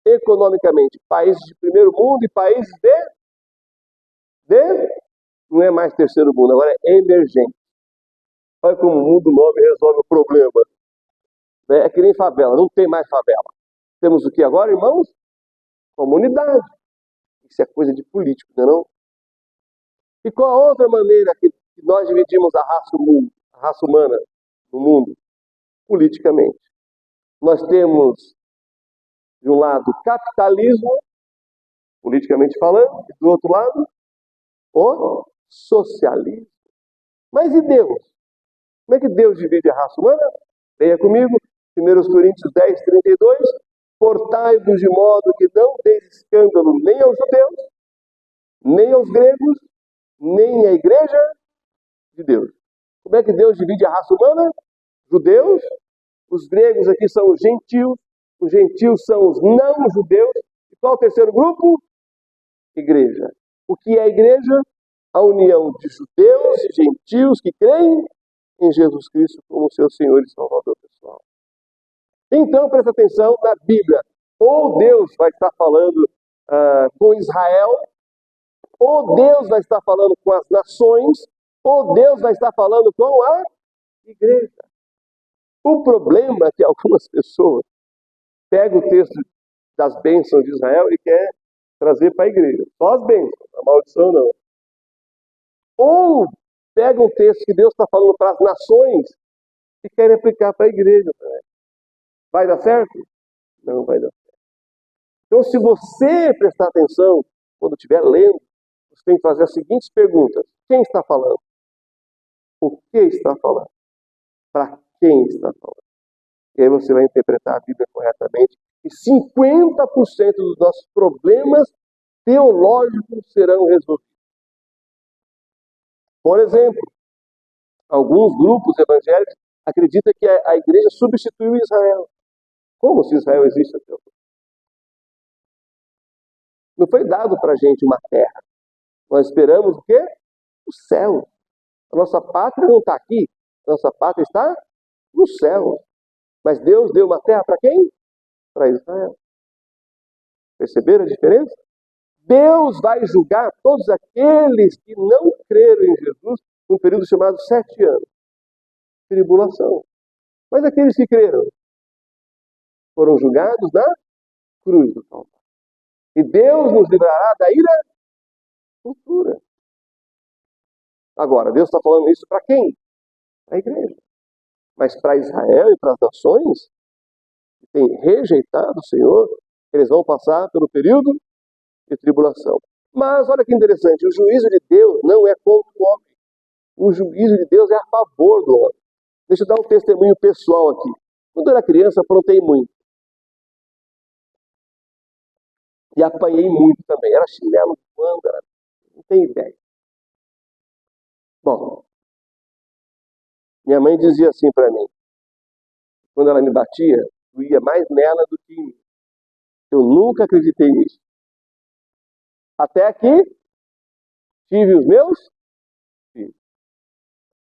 economicamente, países de primeiro mundo e países não é mais terceiro mundo, agora é emergente. Olha como muda o nome e resolve o problema. É que nem favela, não tem mais favela. Temos o que agora, irmãos? Comunidade. Isso é coisa de político, não é não? E qual a outra maneira que nós dividimos a raça humana no mundo? Politicamente. Nós temos, de um lado, capitalismo, politicamente falando, e do outro lado, o socialismo. Mas e Deus? Como é que Deus divide a raça humana? Leia comigo, 1 Coríntios 10, 32. Portai-vos de modo que não deis escândalo nem aos judeus, nem aos gregos, nem à igreja de Deus. Como é que Deus divide a raça humana? Judeus, os gregos aqui são os gentios são os não-judeus. E qual o terceiro grupo? Igreja. O que é a igreja? A união de judeus e gentios que creem em Jesus Cristo como seu Senhor e Salvador pessoal. Então, presta atenção na Bíblia. Ou Deus vai estar falando com Israel, ou Deus vai estar falando com as nações, ou Deus vai estar falando com a igreja. O problema é que algumas pessoas pegam o texto das bênçãos de Israel e quer trazer para a igreja. Só as bênçãos, a maldição não. Ou pegam um texto que Deus está falando para as nações e querem aplicar para a igreja também. Vai dar certo? Não vai dar certo. Então, se você prestar atenção, quando estiver lendo, você tem que fazer as seguintes perguntas. Quem está falando? O que está falando? Para quem está falando? E aí você vai interpretar a Bíblia corretamente. E 50% dos nossos problemas teológicos serão resolvidos. Por exemplo, alguns grupos evangélicos acreditam que a igreja substituiu Israel. Como se Israel existe até hoje? Não foi dado para a gente uma terra. Nós esperamos o quê? O céu. A nossa pátria não está aqui. A nossa pátria está no céu. Mas Deus deu uma terra para quem? Para Israel. Perceberam a diferença? Deus vai julgar todos aqueles que não creram em Jesus num período chamado 7 anos. Tribulação. Mas aqueles que creram foram julgados na cruz do Calvário. E Deus nos livrará da ira futura. Agora, Deus está falando isso para quem? Para a igreja. Mas para Israel e para as nações que têm rejeitado o Senhor, eles vão passar pelo período de tribulação. Mas olha que interessante, o juízo de Deus não é contra o homem. O juízo de Deus é a favor do homem. Deixa eu dar um testemunho pessoal aqui. Quando eu era criança, aprontei muito. E apanhei muito também. Era chinelo de banda, não tem ideia. Bom, minha mãe dizia assim para mim, quando ela me batia, doía mais nela do que em mim. Eu nunca acreditei nisso. Até que tive os meus filhos.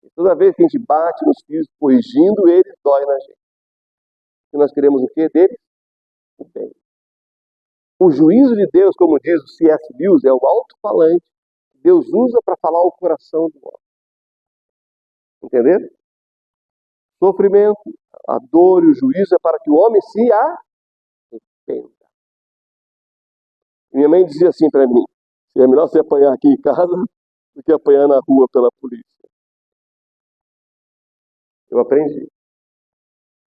E toda vez que a gente bate nos filhos, corrigindo eles, dói na gente. E nós queremos o quê deles? O bem. O juízo de Deus, como diz o C.S. Lewis, é o alto-falante que Deus usa para falar o coração do homem. Entenderam? Sofrimento, a dor e o juízo é para que o homem se arrependa. Minha mãe dizia assim para mim, é melhor você apanhar aqui em casa do que apanhar na rua pela polícia. Eu aprendi.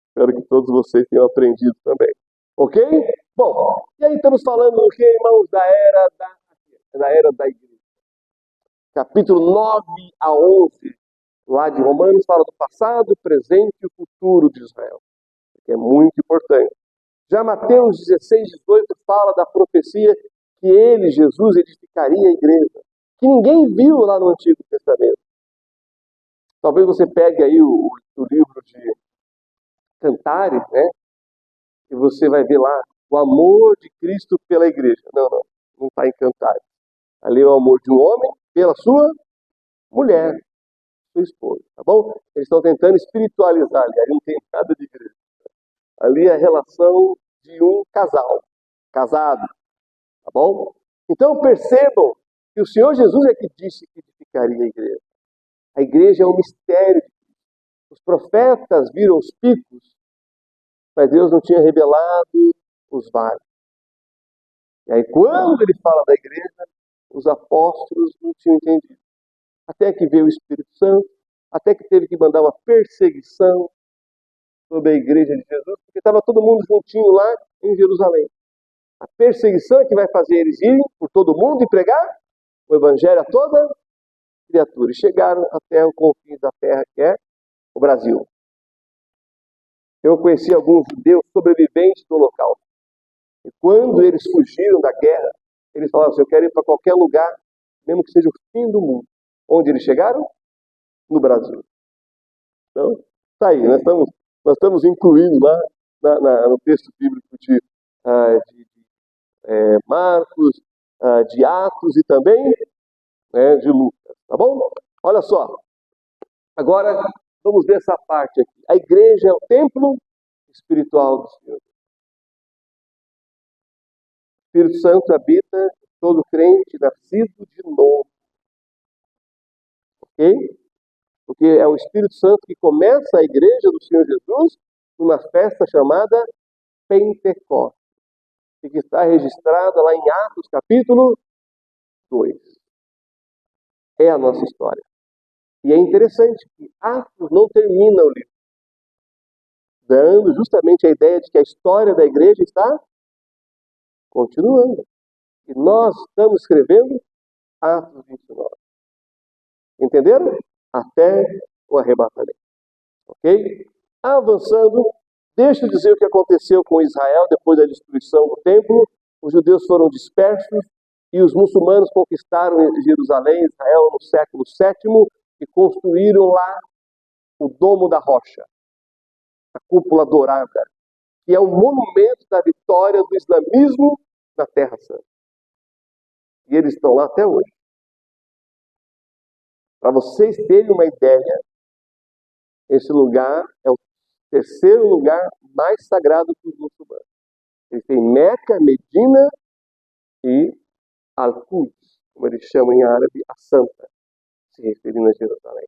Espero que todos vocês tenham aprendido também. Ok? Bom, e aí estamos falando do que, irmãos, da era da igreja. Capítulo 9 a 11, lá de Romanos, fala do passado, presente e o futuro de Israel. Que é muito importante. Já Mateus 16, 18 fala da profecia que ele, Jesus, edificaria a igreja. Que ninguém viu lá no Antigo Testamento. Talvez você pegue aí o livro de Cantares, né? E você vai ver lá o amor de Cristo pela igreja. Não está em Cantares. Ali é o amor de um homem pela sua mulher, sua esposa, tá bom? Eles estão tentando espiritualizar ali não tem nada de igreja. Ali é a relação de um casal. casado, tá bom? Então percebam que o Senhor Jesus é que disse que edificaria a igreja. A igreja é um mistério. Os profetas viram os picos, mas Deus não tinha revelado os vales. E aí quando ele fala da igreja, os apóstolos não tinham entendido. Até que veio o Espírito Santo, até que teve que mandar uma perseguição sobre a igreja de Jesus, porque estava todo mundo juntinho lá em Jerusalém. A perseguição é que vai fazer eles irem por todo mundo e pregar o evangelho a toda criatura. E chegaram até o confins da terra, que é o Brasil. Eu conheci alguns judeus sobreviventes do Holocausto. E quando eles fugiram da guerra, eles falaram assim: eu quero ir para qualquer lugar, mesmo que seja o fim do mundo. Onde eles chegaram? No Brasil. Então, está aí, nós estamos incluindo lá no texto bíblico de Marcos, de Atos e também de Lucas, tá bom? Olha só, agora vamos ver essa parte aqui. A igreja é o templo espiritual do Senhor. O Espírito Santo habita em todo crente nascido de novo. Ok? Porque é o Espírito Santo que começa a igreja do Senhor Jesus numa festa chamada Pentecostes, que está registrada lá em Atos capítulo 2. É a nossa história. E é interessante que Atos não termina o livro, dando justamente a ideia de que a história da igreja está continuando. E nós estamos escrevendo Atos 29. Entenderam? Até o arrebatamento. Ok? Avançando, deixa eu dizer o que aconteceu com Israel depois da destruição do templo. Os judeus foram dispersos e os muçulmanos conquistaram Jerusalém, Israel, no século VII e construíram lá o Domo da Rocha, a cúpula dourada, que é um monumento da vitória do islamismo na Terra Santa. E eles estão lá até hoje. Para vocês terem uma ideia, esse lugar é o terceiro lugar mais sagrado para os muçulmanos. Eles têm Meca, Medina e Al-Quds, como eles chamam em árabe, a Santa, se referindo a Jerusalém.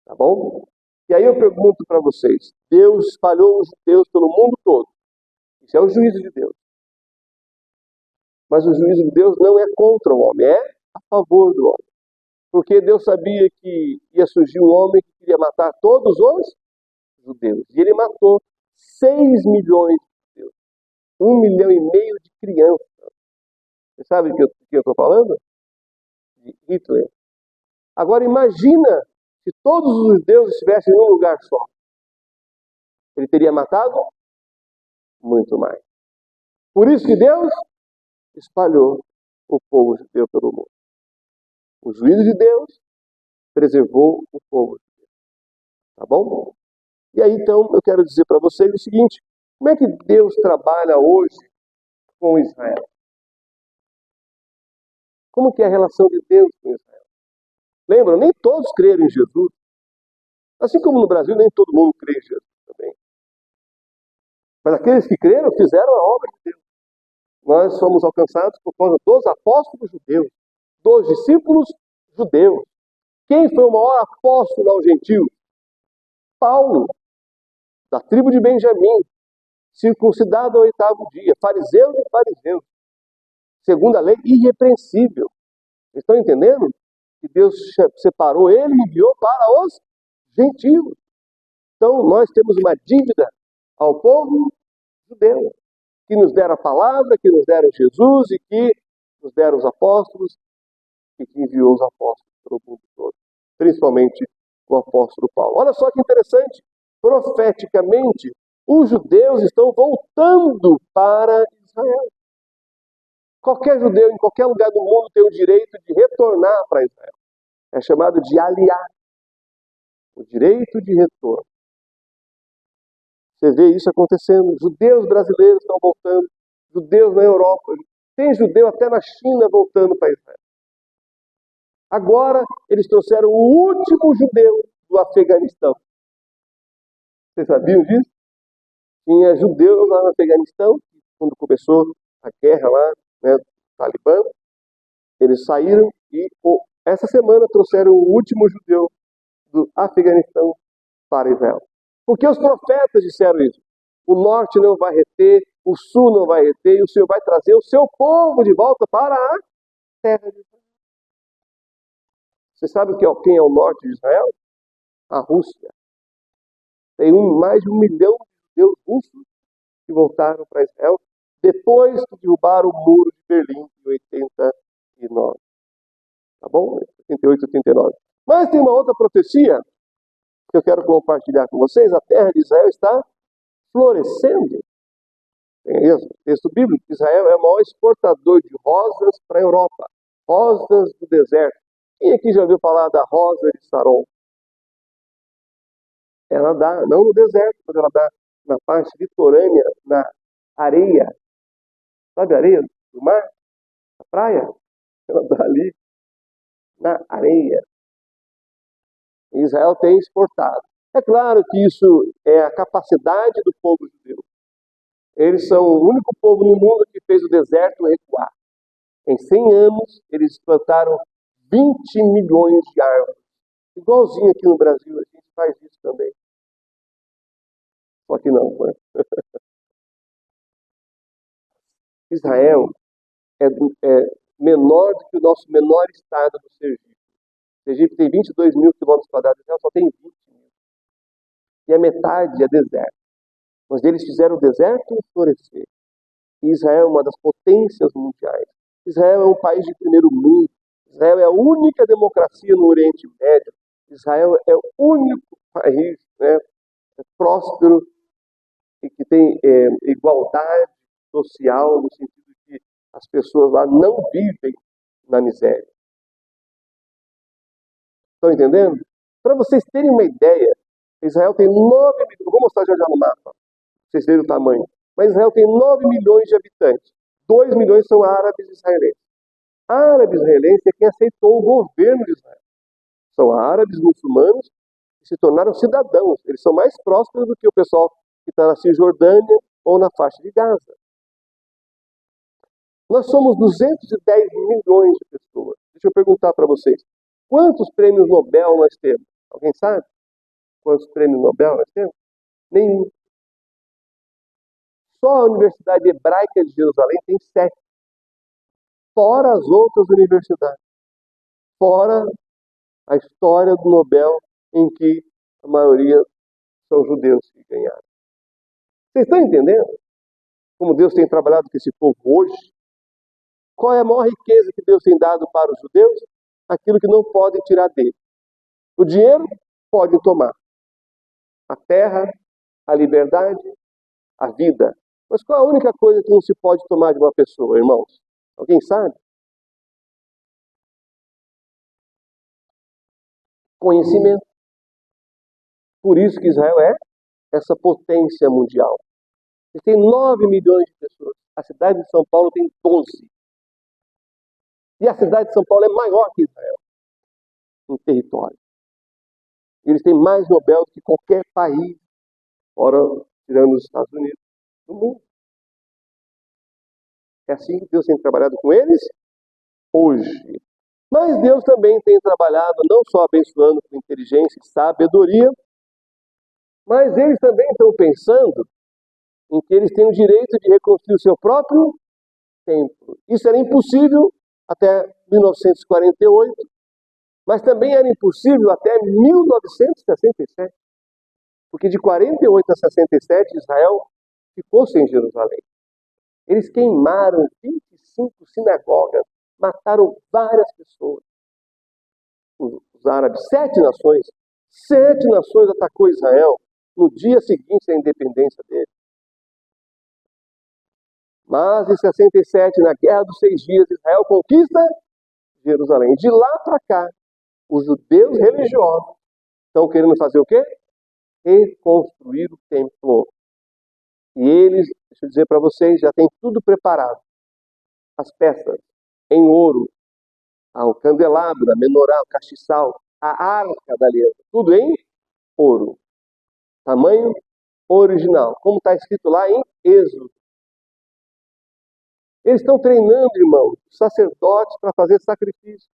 Tá bom? E aí eu pergunto para vocês, Deus espalhou os judeus pelo mundo todo. Isso é o juízo de Deus. Mas o juízo de Deus não é contra o homem, é a favor do homem. Porque Deus sabia que ia surgir um homem que queria matar todos os judeus. E ele matou 6 milhões de judeus. 1,5 milhão de crianças. Você sabe do que eu estou falando? De Hitler. Agora imagina se todos os judeus estivessem em um lugar só. Ele teria matado muito mais. Por isso que Deus espalhou o povo judeu pelo mundo. O juízo de Deus preservou o povo judeu. Tá bom? E aí então eu quero dizer para vocês o seguinte: como é que Deus trabalha hoje com Israel? Como que é a relação de Deus com Israel? Lembra, nem todos creram em Jesus. Assim como no Brasil, nem todo mundo crê em Jesus também. Mas aqueles que creram fizeram a obra de Deus. Nós somos alcançados por causa dos apóstolos judeus, dos discípulos judeus. Quem foi o maior apóstolo aos gentios? Paulo, da tribo de Benjamim, circuncidado ao 8º dia, fariseu de fariseus, segundo a lei, irrepreensível. Estão entendendo? Que Deus separou ele e enviou para os gentios. Então, nós temos uma dívida ao povo judeu, que nos deram a palavra, que nos deram Jesus e que nos deram os apóstolos e que enviou os apóstolos pelo mundo todo, principalmente o apóstolo Paulo. Olha só que interessante, profeticamente, os judeus estão voltando para Israel. Qualquer judeu em qualquer lugar do mundo tem o direito de retornar para Israel. É chamado de aliar, o direito de retorno. Você vê isso acontecendo. Judeus brasileiros estão voltando, judeus na Europa, tem judeu até na China voltando para Israel. Agora eles trouxeram o último judeu do Afeganistão. Vocês sabiam disso? Tinha judeus lá no Afeganistão que quando começou a guerra lá, né, do Talibã, eles saíram e essa semana trouxeram o último judeu do Afeganistão para Israel. Porque os profetas disseram isso. O norte não vai reter, o sul não vai reter, e o Senhor vai trazer o seu povo de volta para a terra de Israel. Você sabe quem é o norte de Israel? A Rússia. Tem mais de 1 milhão de judeus russos que voltaram para Israel depois que derrubaram o muro de Berlim em 89. Tá bom? 88, 89. Mas tem uma outra profecia que eu quero compartilhar com vocês. A terra de Israel está florescendo. Tem isso, texto bíblico. Israel é o maior exportador de rosas para a Europa. Rosas do deserto. Quem aqui já ouviu falar da rosa de Saron? Ela dá, não no deserto, mas ela dá na parte litorânea, na areia. Sabe a areia do mar? Na praia? Ela dá ali na areia. Israel tem exportado. É claro que isso é a capacidade do povo judeu. Eles são o único povo no mundo que fez o deserto recuar. Em 100 anos, eles plantaram 20 milhões de árvores. Igualzinho aqui no Brasil, a gente faz isso também. Só que não, né? Israel é menor do que o nosso menor estado do Sergipe. O Sergipe tem 22 mil quilômetros quadrados, Israel só tem 20 mil. E a metade é deserto. Mas eles fizeram o deserto florescer. E Israel é uma das potências mundiais. Israel é um país de primeiro mundo. Israel é a única democracia no Oriente Médio. Israel é o único país, né, próspero e que tem igualdade social, no sentido de que as pessoas lá não vivem na miséria. Estão entendendo? Para vocês terem uma ideia, Israel tem 9 milhões, vou mostrar já no mapa, para vocês verem o tamanho. Mas Israel tem 9 milhões de habitantes. 2 milhões são árabes israelenses. Árabes israelenses é quem aceitou o governo de Israel. São árabes muçulmanos que se tornaram cidadãos. Eles são mais prósperos do que o pessoal que está na Cisjordânia ou na faixa de Gaza. Nós somos 210 milhões de pessoas. Deixa eu perguntar para vocês. Quantos prêmios Nobel nós temos? Alguém sabe? Quantos prêmios Nobel nós temos? Nenhum. Só a Universidade Hebraica de Jerusalém tem 7. Fora as outras universidades. Fora a história do Nobel, em que a maioria são judeus que ganharam. Vocês estão entendendo como Deus tem trabalhado com esse povo hoje? Qual é a maior riqueza que Deus tem dado para os judeus? Aquilo que não podem tirar dele. O dinheiro, podem tomar. A terra, a liberdade, a vida. Mas qual é a única coisa que não se pode tomar de uma pessoa, irmãos? Alguém sabe? Conhecimento. Por isso que Israel é essa potência mundial. Ele tem 9 milhões de pessoas. A cidade de São Paulo tem 12. E a cidade de São Paulo é maior que Israel em território. Eles têm mais Nobel do que qualquer país, fora tirando os Estados Unidos, do mundo. É assim que Deus tem trabalhado com eles hoje. Mas Deus também tem trabalhado não só abençoando com inteligência e sabedoria, mas eles também estão pensando em que eles têm o direito de reconstruir o seu próprio templo. Isso era impossível até 1948, mas também era impossível até 1967. Porque de 48 a 67, Israel ficou sem Jerusalém. Eles queimaram 25 sinagogas, mataram várias pessoas. Os árabes, 7 nações atacou Israel no dia seguinte à independência dele. Mas em 67, na Guerra dos 6 Dias, Israel conquista Jerusalém. De lá para cá, os judeus religiosos estão querendo fazer o quê? Reconstruir o templo. E eles, deixa eu dizer para vocês, já tem tudo preparado. As peças em ouro, o candelabro, a menorá, o castiçal, a arca da aliança, tudo em ouro. Tamanho original, como está escrito lá em Êxodo. Eles estão treinando, irmãos, sacerdotes para fazer sacrifício.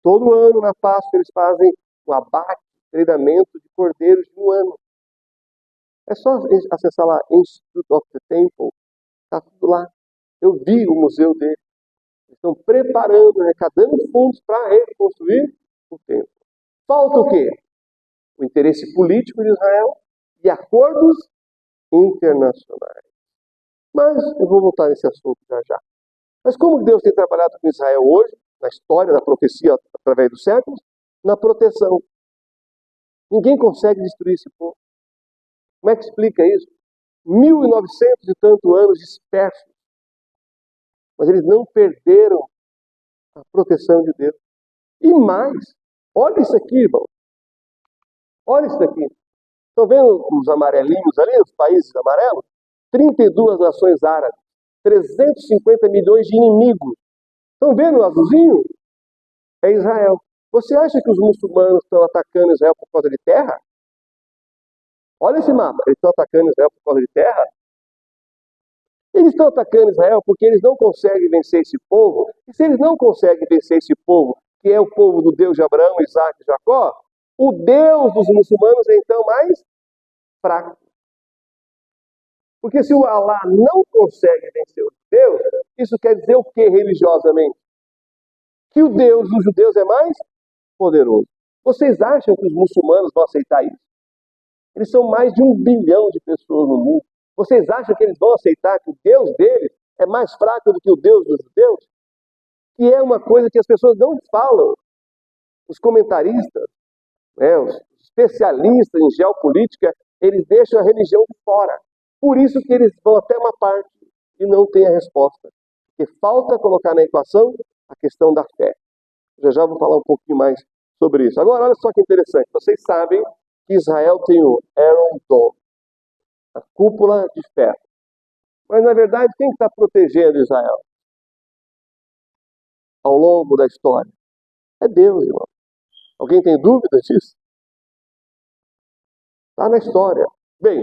Todo ano, na Páscoa, eles fazem um abate, treinamento de cordeiros de um ano. É só acessar lá, Institute of the Temple, está tudo lá. Eu vi o museu deles. Eles estão preparando, arrecadando fundos para reconstruir o templo. Falta o quê? O interesse político de Israel e acordos internacionais. Mas eu vou voltar nesse assunto já já. Mas como Deus tem trabalhado com Israel hoje, na história da profecia através dos séculos? Na proteção. Ninguém consegue destruir esse povo. Como é que explica isso? 1900 e tantos anos dispersos. Mas eles não perderam a proteção de Deus. E mais, olha isso aqui, irmão. Olha isso daqui. Estão vendo os amarelinhos ali, os países amarelos? 32 nações árabes, 350 milhões de inimigos. Estão vendo o azulzinho? É Israel. Você acha que os muçulmanos estão atacando Israel por causa de terra? Olha esse mapa. Eles estão atacando Israel por causa de terra? Eles estão atacando Israel porque eles não conseguem vencer esse povo. E se eles não conseguem vencer esse povo, que é o povo do Deus de Abraão, Isaac e Jacó, o Deus dos muçulmanos é então mais fraco. Porque se o Alá não consegue vencer os judeus, isso quer dizer o que religiosamente? Que o Deus dos judeus é mais poderoso. Vocês acham que os muçulmanos vão aceitar isso? Eles são mais de 1 bilhão de pessoas no mundo. Vocês acham que eles vão aceitar que o Deus deles é mais fraco do que o Deus dos judeus? Que é uma coisa que as pessoas não falam. Os comentaristas, os especialistas em geopolítica, eles deixam a religião de fora. Por isso que eles vão até uma parte e não têm a resposta. Porque falta colocar na equação a questão da fé. Já vou falar um pouquinho mais sobre isso. Agora, olha só que interessante. Vocês sabem que Israel tem o Iron Dome, a cúpula de ferro. Mas, na verdade, quem está protegendo Israel ao longo da história? É Deus, irmão. Alguém tem dúvida disso? Está na história. Bem,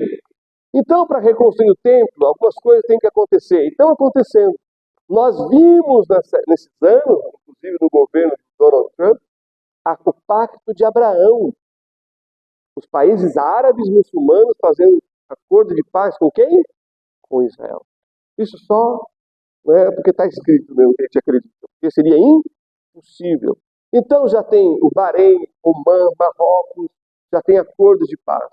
então, para reconstruir o templo, algumas coisas têm que acontecer. E estão acontecendo. Nós vimos nesses anos, inclusive no governo de Donald Trump, o pacto de Abraão. Os países árabes muçulmanos fazendo acordo de paz com quem? Com Israel. Isso só não é porque está escrito mesmo que a gente acredita, porque seria impossível. Então já tem o Bahrein, Omã, Marrocos, já tem acordos de paz.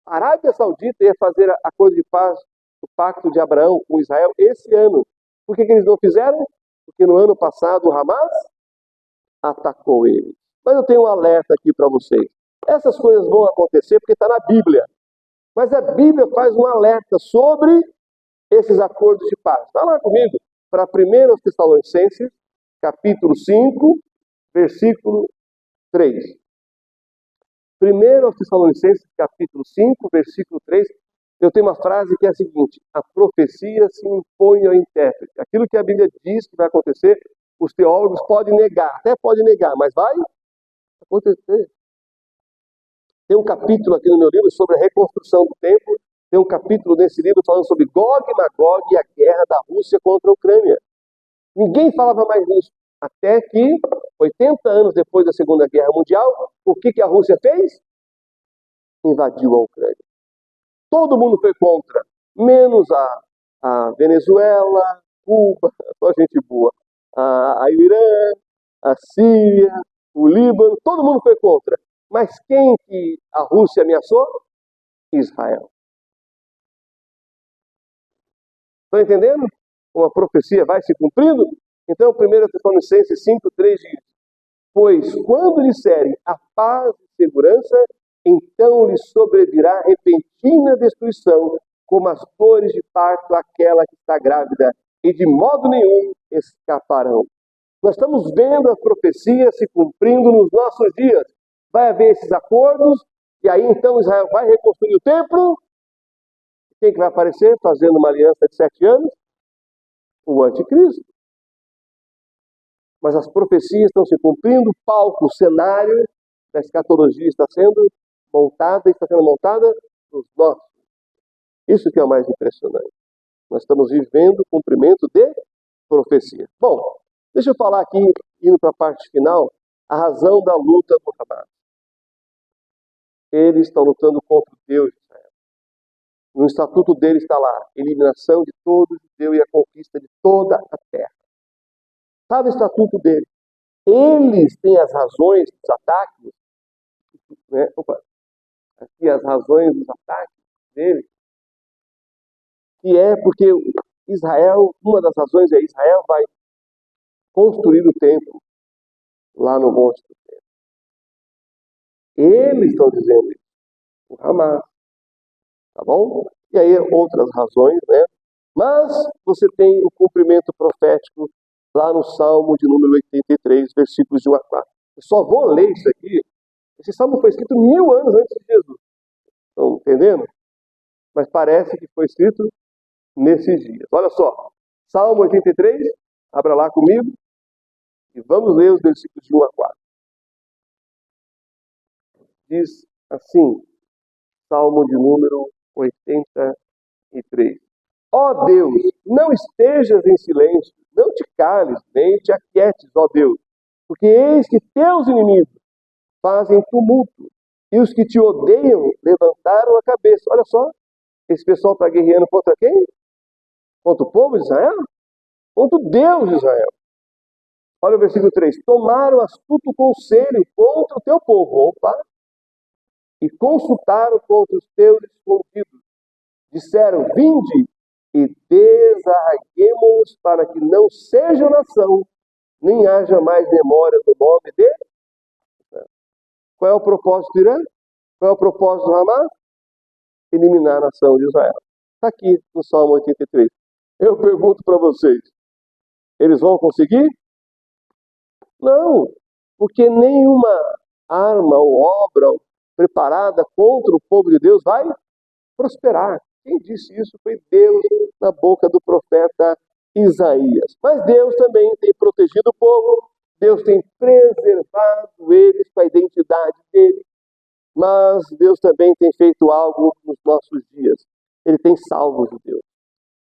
A Arábia Saudita ia fazer acordo de paz, o pacto de Abraão com Israel esse ano. Por que eles não fizeram? Porque no ano passado o Hamas atacou eles. Mas eu tenho um alerta aqui para vocês. Essas coisas vão acontecer porque está na Bíblia. Mas a Bíblia faz um alerta sobre esses acordos de paz. Vai lá comigo para 1 Tessalonicenses, capítulo 5, versículo 3. 1 Tessalonicenses, capítulo 5, versículo 3. Eu tenho uma frase que é a seguinte: a profecia se impõe ao intérprete. Aquilo que a Bíblia diz que vai acontecer, os teólogos podem negar, até podem negar, mas vai acontecer. Tem um capítulo aqui no meu livro sobre a reconstrução do templo. Tem um capítulo nesse livro falando sobre Gog e Magog e a guerra da Rússia contra a Ucrânia. Ninguém falava mais nisso. Até que, 80 anos depois da Segunda Guerra Mundial, o que a Rússia fez? Invadiu a Ucrânia. Todo mundo foi contra, menos a Venezuela, Cuba, só gente boa, a Irã, a Síria, o Líbano, todo mundo foi contra. Mas quem que a Rússia ameaçou? Israel. Estão entendendo? Uma profecia vai se cumprindo? Então, 1 Tessalonicenses 5,3 diz: pois quando disserem a paz e segurança, então lhes sobrevirá repentina destruição, como as dores de parto àquela que está grávida, e de modo nenhum escaparão. Nós estamos vendo a profecia se cumprindo nos nossos dias. Vai haver esses acordos, e aí então Israel vai reconstruir o templo. Quem que vai aparecer fazendo uma aliança de 7 anos? O anticristo. Mas as profecias estão se cumprindo, o palco, o cenário da escatologia está sendo montada nos nossos. Isso que é o mais impressionante. Nós estamos vivendo o cumprimento de profecia. Bom, deixa eu falar aqui, indo para a parte final, a razão da luta do Hamas. Eles estão lutando contra o Deus de Israel. No estatuto deles está lá, eliminação de todo judeu e a conquista de toda a terra. Sabe o estatuto deles? Eles têm as razões dos ataques, né? Aqui as razões dos ataques deles, que é porque Israel, uma das razões é Israel vai construir o templo lá no Monte do Templo. Eles estão dizendo isso, o Hamas, tá bom? E aí outras razões, né? Mas você tem o cumprimento profético lá no Salmo de número 83, versículos de 1 a 4. Eu só vou ler isso aqui. Esse salmo foi escrito 1000 anos antes de Jesus. Estão entendendo? Mas parece que foi escrito nesses dias. Olha só, Salmo 83, abra lá comigo e vamos ler os versículos de 1 a 4. Diz assim, Salmo de número 83. Ó Deus, não estejas em silêncio, não te cales, nem te aquietes, ó Deus, porque eis que teus inimigos fazem tumulto, e os que te odeiam levantaram a cabeça. Olha só, esse pessoal está guerreando contra quem? Contra o povo de Israel? Contra o Deus de Israel. Olha o versículo 3. Tomaram astuto conselho contra o teu povo. Opa! E consultaram contra os teus escondidos. Disseram, vinde e desarraiguemo-los para que não seja nação, nem haja mais memória do nome de... Qual é o propósito do Irã? Qual é o propósito do Hamas? Eliminar a nação de Israel. Está aqui no Salmo 83. Eu pergunto para vocês, eles vão conseguir? Não, porque nenhuma arma ou obra preparada contra o povo de Deus vai prosperar. Quem disse isso foi Deus na boca do profeta Isaías. Mas Deus também tem protegido o povo, Deus tem preservado eles com a identidade dele, mas Deus também tem feito algo nos nossos dias. Ele tem salvo os judeus,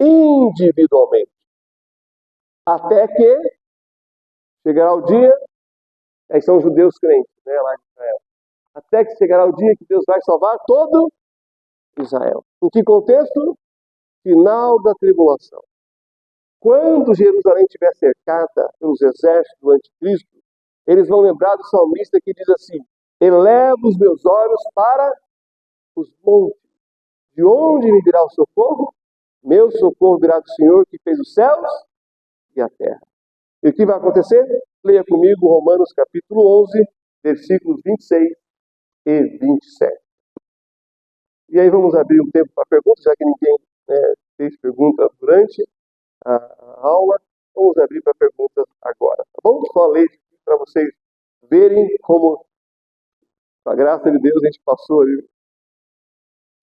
individualmente. Até que chegará o dia, aí são os judeus crentes, né, lá de Israel. Até que chegará o dia que Deus vai salvar todo Israel. Em que contexto? Final da tribulação. Quando Jerusalém estiver cercada pelos exércitos do anticristo, eles vão lembrar do salmista que diz assim, elevo os meus olhos para os montes. De onde me virá o socorro? Meu socorro virá do Senhor que fez os céus e a terra. E o que vai acontecer? Leia comigo Romanos capítulo 11, versículos 26 e 27. E aí vamos abrir um tempo para perguntas, já que ninguém fez pergunta durante a aula. Vamos abrir para perguntas agora, tá bom? Só ler para vocês verem como, com a graça de Deus, a gente passou ali,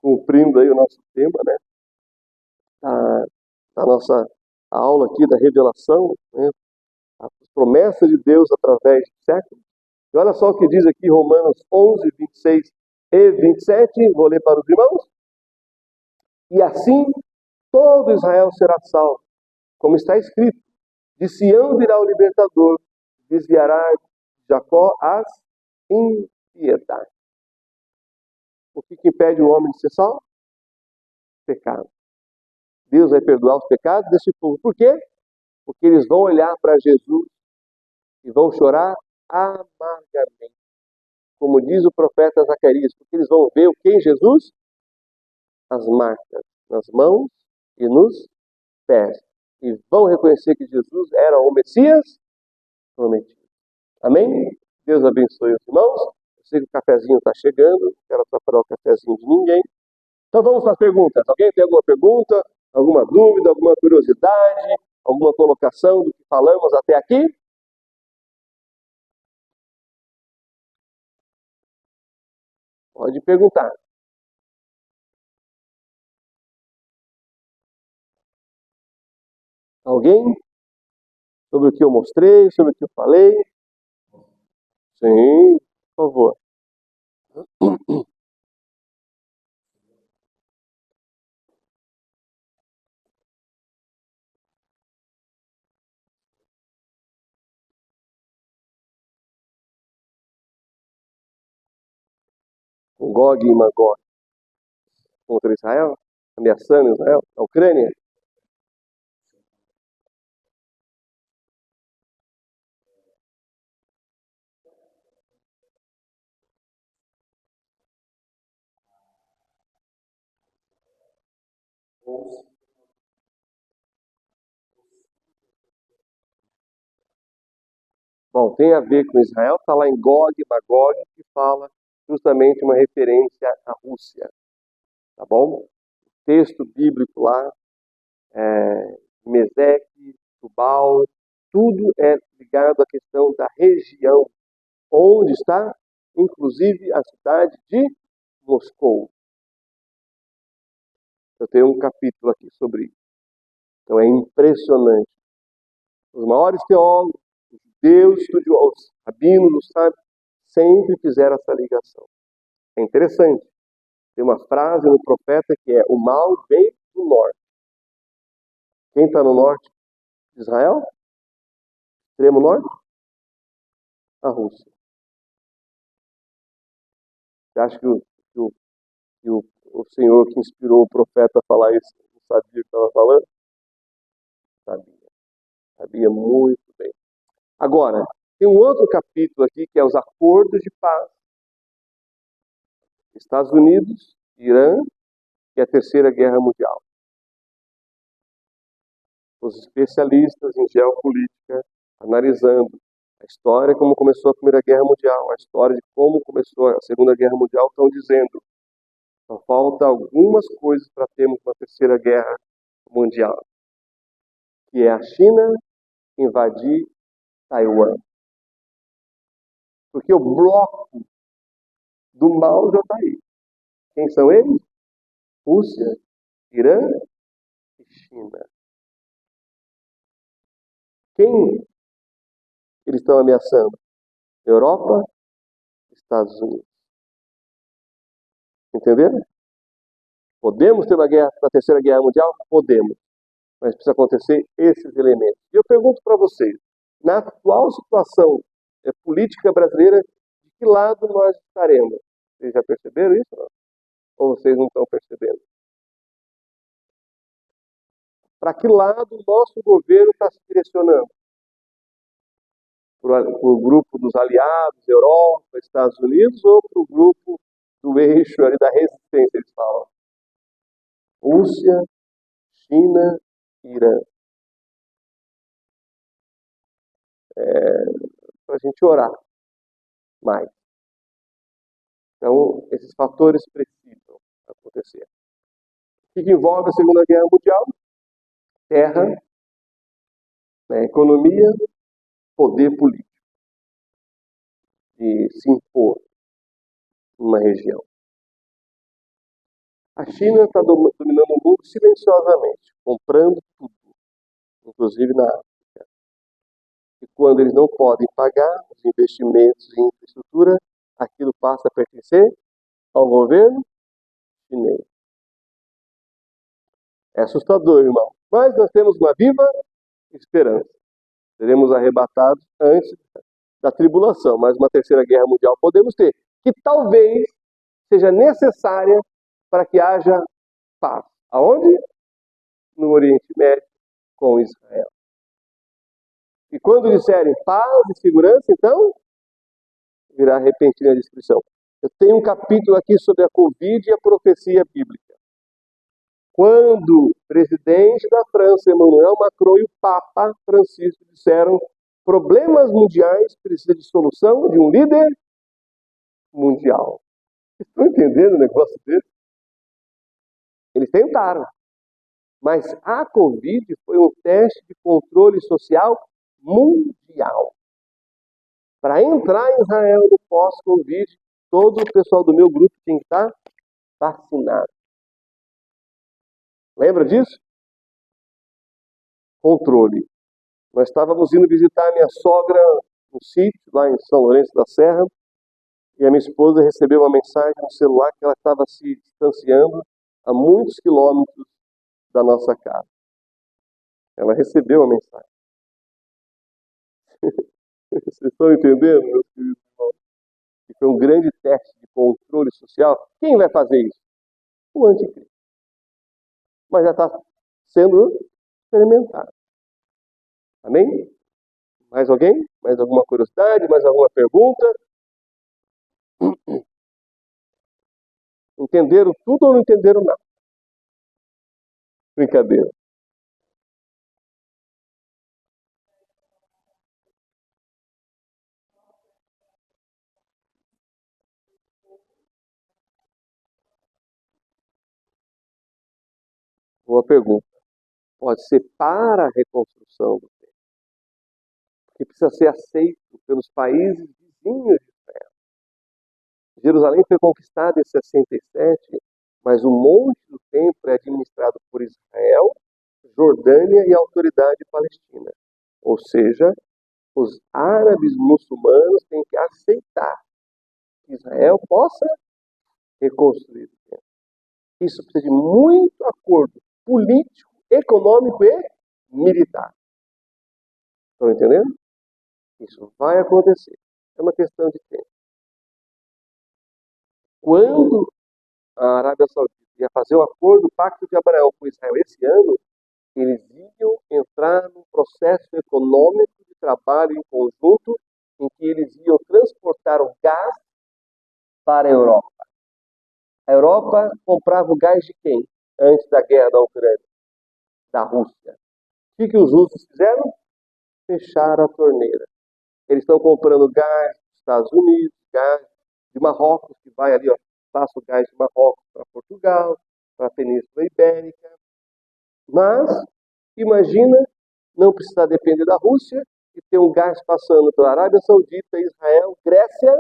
cumprindo aí o nosso tema, né? A nossa aula aqui da revelação, né? As promessas de Deus através de séculos. E olha só o que diz aqui Romanos 11, 26 e 27. Vou ler para os irmãos. E assim todo Israel será salvo, como está escrito. De Sião virá o libertador, desviará Jacó as impiedades. O que impede o homem de ser salvo? Pecado. Deus vai perdoar os pecados desse povo. Por quê? Porque eles vão olhar para Jesus e vão chorar amargamente. Como diz o profeta Zacarias, porque eles vão ver o que em Jesus? As marcas nas mãos e nos pés. E vão reconhecer que Jesus era o Messias prometido. Amém? Deus abençoe os irmãos. Eu sei que o cafezinho está chegando, não quero atrapalhar o cafezinho de ninguém. Então vamos para as perguntas. Alguém tem alguma pergunta, alguma dúvida, alguma curiosidade, alguma colocação do que falamos até aqui? Pode perguntar. Alguém? Sobre o que eu mostrei, sobre o que eu falei? Sim, por favor. um Gog e Magog contra Israel, ameaçando Israel, a Ucrânia. Bom, tem a ver com Israel, está lá em Gog e Magog, que fala justamente uma referência à Rússia, tá bom? Texto bíblico lá, Meseque, Tubal, tudo é ligado à questão da região, onde está, inclusive, a cidade de Moscou. Eu tenho um capítulo aqui sobre isso. Então é impressionante. Os maiores teólogos, os judeus, estudiosos, rabinos, os sábios, sempre fizeram essa ligação. É interessante. Tem uma frase no profeta que é: o mal vem do norte. Quem está no norte de Israel? Extremo norte? A Rússia. Você acha que o Senhor que inspirou o profeta a falar isso não sabia o que estava falando? Sabia. Sabia muito bem. Agora, tem um outro capítulo aqui que é os acordos de paz. Estados Unidos, Irã e a Terceira Guerra Mundial. Os especialistas em geopolítica analisando a história, como começou a Primeira Guerra Mundial, a história de como começou a Segunda Guerra Mundial, estão dizendo: só falta algumas coisas para termos uma Terceira Guerra Mundial, que é a China invadir Taiwan. Porque o bloco do mal já está aí. Quem são eles? Rússia, Irã e China. Quem eles estão ameaçando? Europa, Estados Unidos. Entenderam? Podemos ter uma Terceira Guerra Mundial? Podemos. Mas precisa acontecer esses elementos. E eu pergunto para vocês, na atual situação política brasileira, de que lado nós estaremos? Vocês já perceberam isso? Não? Ou vocês não estão percebendo? Para que lado o nosso governo está se direcionando? Para o grupo dos aliados, Europa, Estados Unidos, ou para o grupo do eixo ali da resistência, eles falam? Rússia, China, Irã. Para a gente orar mais. Então, esses fatores precisam acontecer. O que envolve a Segunda Guerra Mundial? Terra, economia, poder político. E se impor numa região. A China está dominando o mundo silenciosamente, comprando tudo, inclusive na África. E quando eles não podem pagar os investimentos em infraestrutura, aquilo passa a pertencer ao governo chinês. É assustador, irmão. Mas nós temos uma viva esperança. Seremos arrebatados antes da tribulação, mas uma Terceira Guerra Mundial podemos ter, que talvez seja necessária para que haja paz. Aonde? No Oriente Médio, com Israel. E quando disserem paz e segurança, então, virá repentina destruição. Eu tenho um capítulo aqui sobre a Covid e a profecia bíblica. Quando o presidente da França, Emmanuel Macron, e o Papa Francisco disseram: problemas mundiais precisam de solução de um líder mundial. Estão entendendo o negócio dele? Eles tentaram. Mas a Covid foi um teste de controle social mundial. Para entrar em Israel no pós-Covid, todo o pessoal do meu grupo tinha que estar vacinado. Lembra disso? Controle. Nós estávamos indo visitar a minha sogra no sítio, lá em São Lourenço da Serra, e a minha esposa recebeu uma mensagem no celular que ela estava se distanciando a muitos quilômetros da nossa casa. Ela recebeu a mensagem. Vocês estão entendendo, meus queridos irmãos? Que foi um grande teste de controle social. Quem vai fazer isso? O anticristo. Mas já está sendo experimentado. Amém? Mais alguém? Mais alguma curiosidade? Mais alguma pergunta? Entenderam tudo ou não entenderam nada? Brincadeira. Boa pergunta. Pode ser para a reconstrução do templo, que precisa ser aceito pelos países vizinhos de Israel. Jerusalém foi conquistada em 67, mas o monte do templo é administrado por Israel, Jordânia e a autoridade palestina. Ou seja, os árabes muçulmanos têm que aceitar que Israel possa reconstruir o templo. Isso precisa de muito acordo político, econômico e militar. Estão entendendo? Isso vai acontecer. É uma questão de tempo. Quando a Arábia Saudita ia fazer o acordo, o Pacto de Abraão com Israel esse ano, eles iam entrar num processo econômico de trabalho em conjunto, em que eles iam transportar o gás para a Europa. A Europa comprava o gás de quem? Antes da guerra da Ucrânia? Da Rússia. O que os russos fizeram? Fecharam a torneira. Eles estão comprando gás dos Estados Unidos, gás de Marrocos, que vai ali, ó, passa o gás de Marrocos para Portugal, para a Península Ibérica. Mas, imagina não precisar depender da Rússia e ter um gás passando pela Arábia Saudita, Israel, Grécia,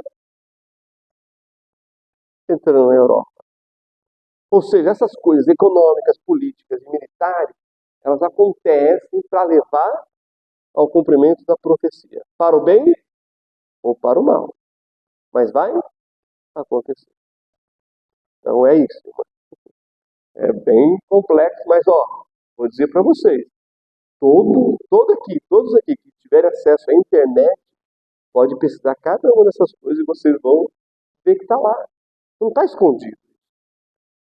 entrando na Europa. Ou seja, essas coisas econômicas, políticas e militares, elas acontecem para levar ao cumprimento da profecia. Para o bem ou para o mal. Mas vai acontecer. Então é isso. É bem complexo, mas ó, vou dizer para vocês, todos aqui que tiverem acesso à internet, pode pesquisar cada uma dessas coisas e vocês vão ver que está lá. Não está escondido.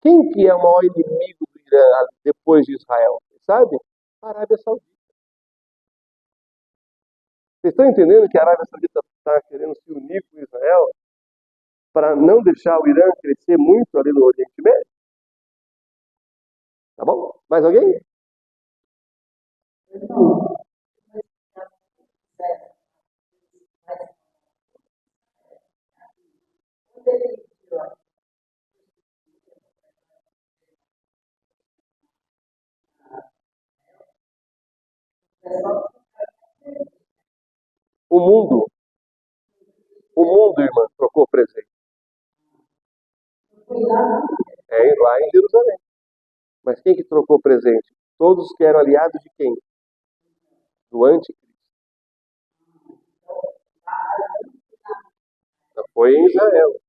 Quem que é o maior inimigo do Irã depois de Israel? Sabe? A Arábia Saudita. Vocês estão entendendo que a Arábia Saudita está querendo se unir com Israel para não deixar o Irã crescer muito ali no Oriente Médio? Tá bom? Mais alguém? O mundo, irmã, trocou presente. É lá em Jerusalém. Mas quem que trocou presente? Todos que eram aliados de quem? Do anticristo. Foi em Israel.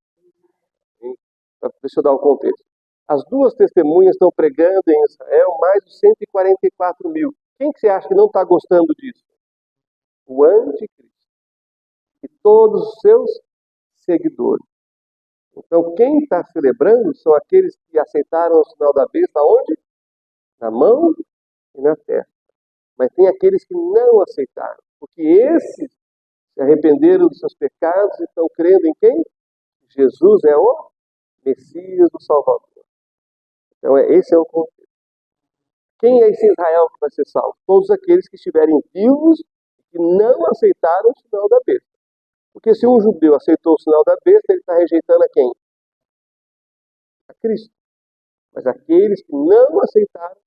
Deixa eu dar um contexto. As duas testemunhas estão pregando em Israel mais de 144 mil. Quem que você acha que não está gostando disso? O anticristo. E todos os seus seguidores. Então, quem está celebrando são aqueles que aceitaram o sinal da besta onde? Na mão e na testa. Mas tem aqueles que não aceitaram. Porque esses se arrependeram dos seus pecados e estão crendo em quem? Jesus é o Messias, o Salvador. Então, esse é o contexto. Quem é esse Israel que vai ser salvo? Todos aqueles que estiverem vivos e que não aceitaram o sinal da besta. Porque se um judeu aceitou o sinal da besta, ele está rejeitando a quem? A Cristo. Mas aqueles que não aceitaram,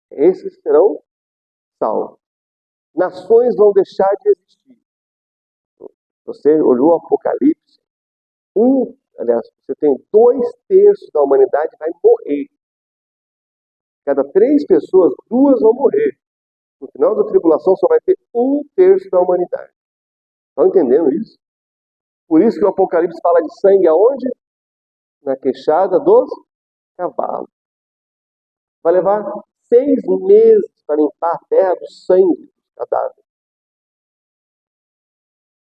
esses serão salvos. Nações vão deixar de existir. Você olhou o Apocalipse, você tem 2/3 da humanidade vai morrer. Cada 3 pessoas, 2 vão morrer. No final da tribulação só vai ter 1/3 da humanidade. Estão entendendo isso? Por isso que o Apocalipse fala de sangue aonde? Na queixada dos cavalos. Vai levar 6 meses para limpar a terra do sangue dos cadáveres.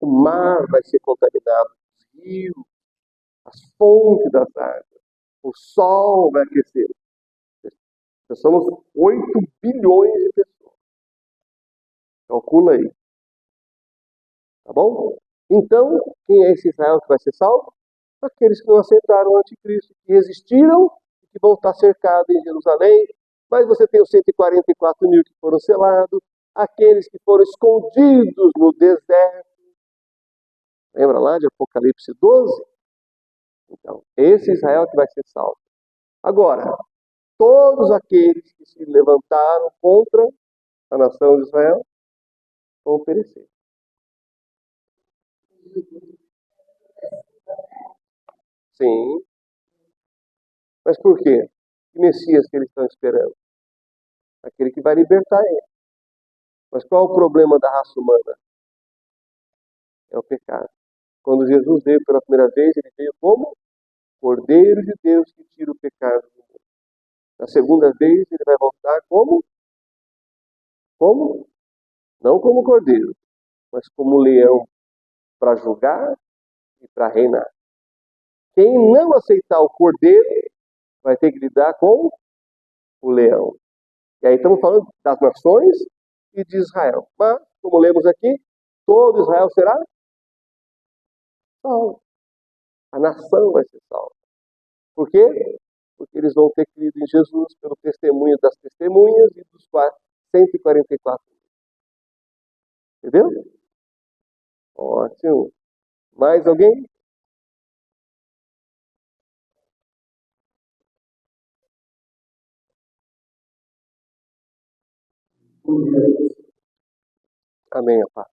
O mar vai ser contaminado, os rios, as fontes das águas, o sol vai aquecer. Nós somos 8 bilhões de pessoas. Calcula aí. Tá bom? Então, quem é esse Israel que vai ser salvo? Aqueles que não aceitaram o anticristo, que resistiram e que vão estar cercados em Jerusalém. Mas você tem os 144 mil que foram selados, aqueles que foram escondidos no deserto. Lembra lá de Apocalipse 12? Então, esse Israel que vai ser salvo. Agora, todos aqueles que se levantaram contra a nação de Israel vão perecer. Sim. Mas por quê? Que Messias que eles estão esperando? Aquele que vai libertar eles. Mas qual é o problema da raça humana? É o pecado. Quando Jesus veio pela primeira vez, ele veio como Cordeiro de Deus que tira o pecado do mundo. Na segunda vez, ele vai voltar como? Como? Não como cordeiro, mas como leão, para julgar e para reinar. Quem não aceitar o cordeiro vai ter que lidar com o leão. E aí estamos falando das nações e de Israel. Mas, como lemos aqui, todo Israel será salvo. A nação vai ser salva. Por quê? Porque eles vão ter crido em Jesus pelo testemunho das testemunhas e dos 144. Entendeu? Ótimo. Mais alguém? Amém, Pai.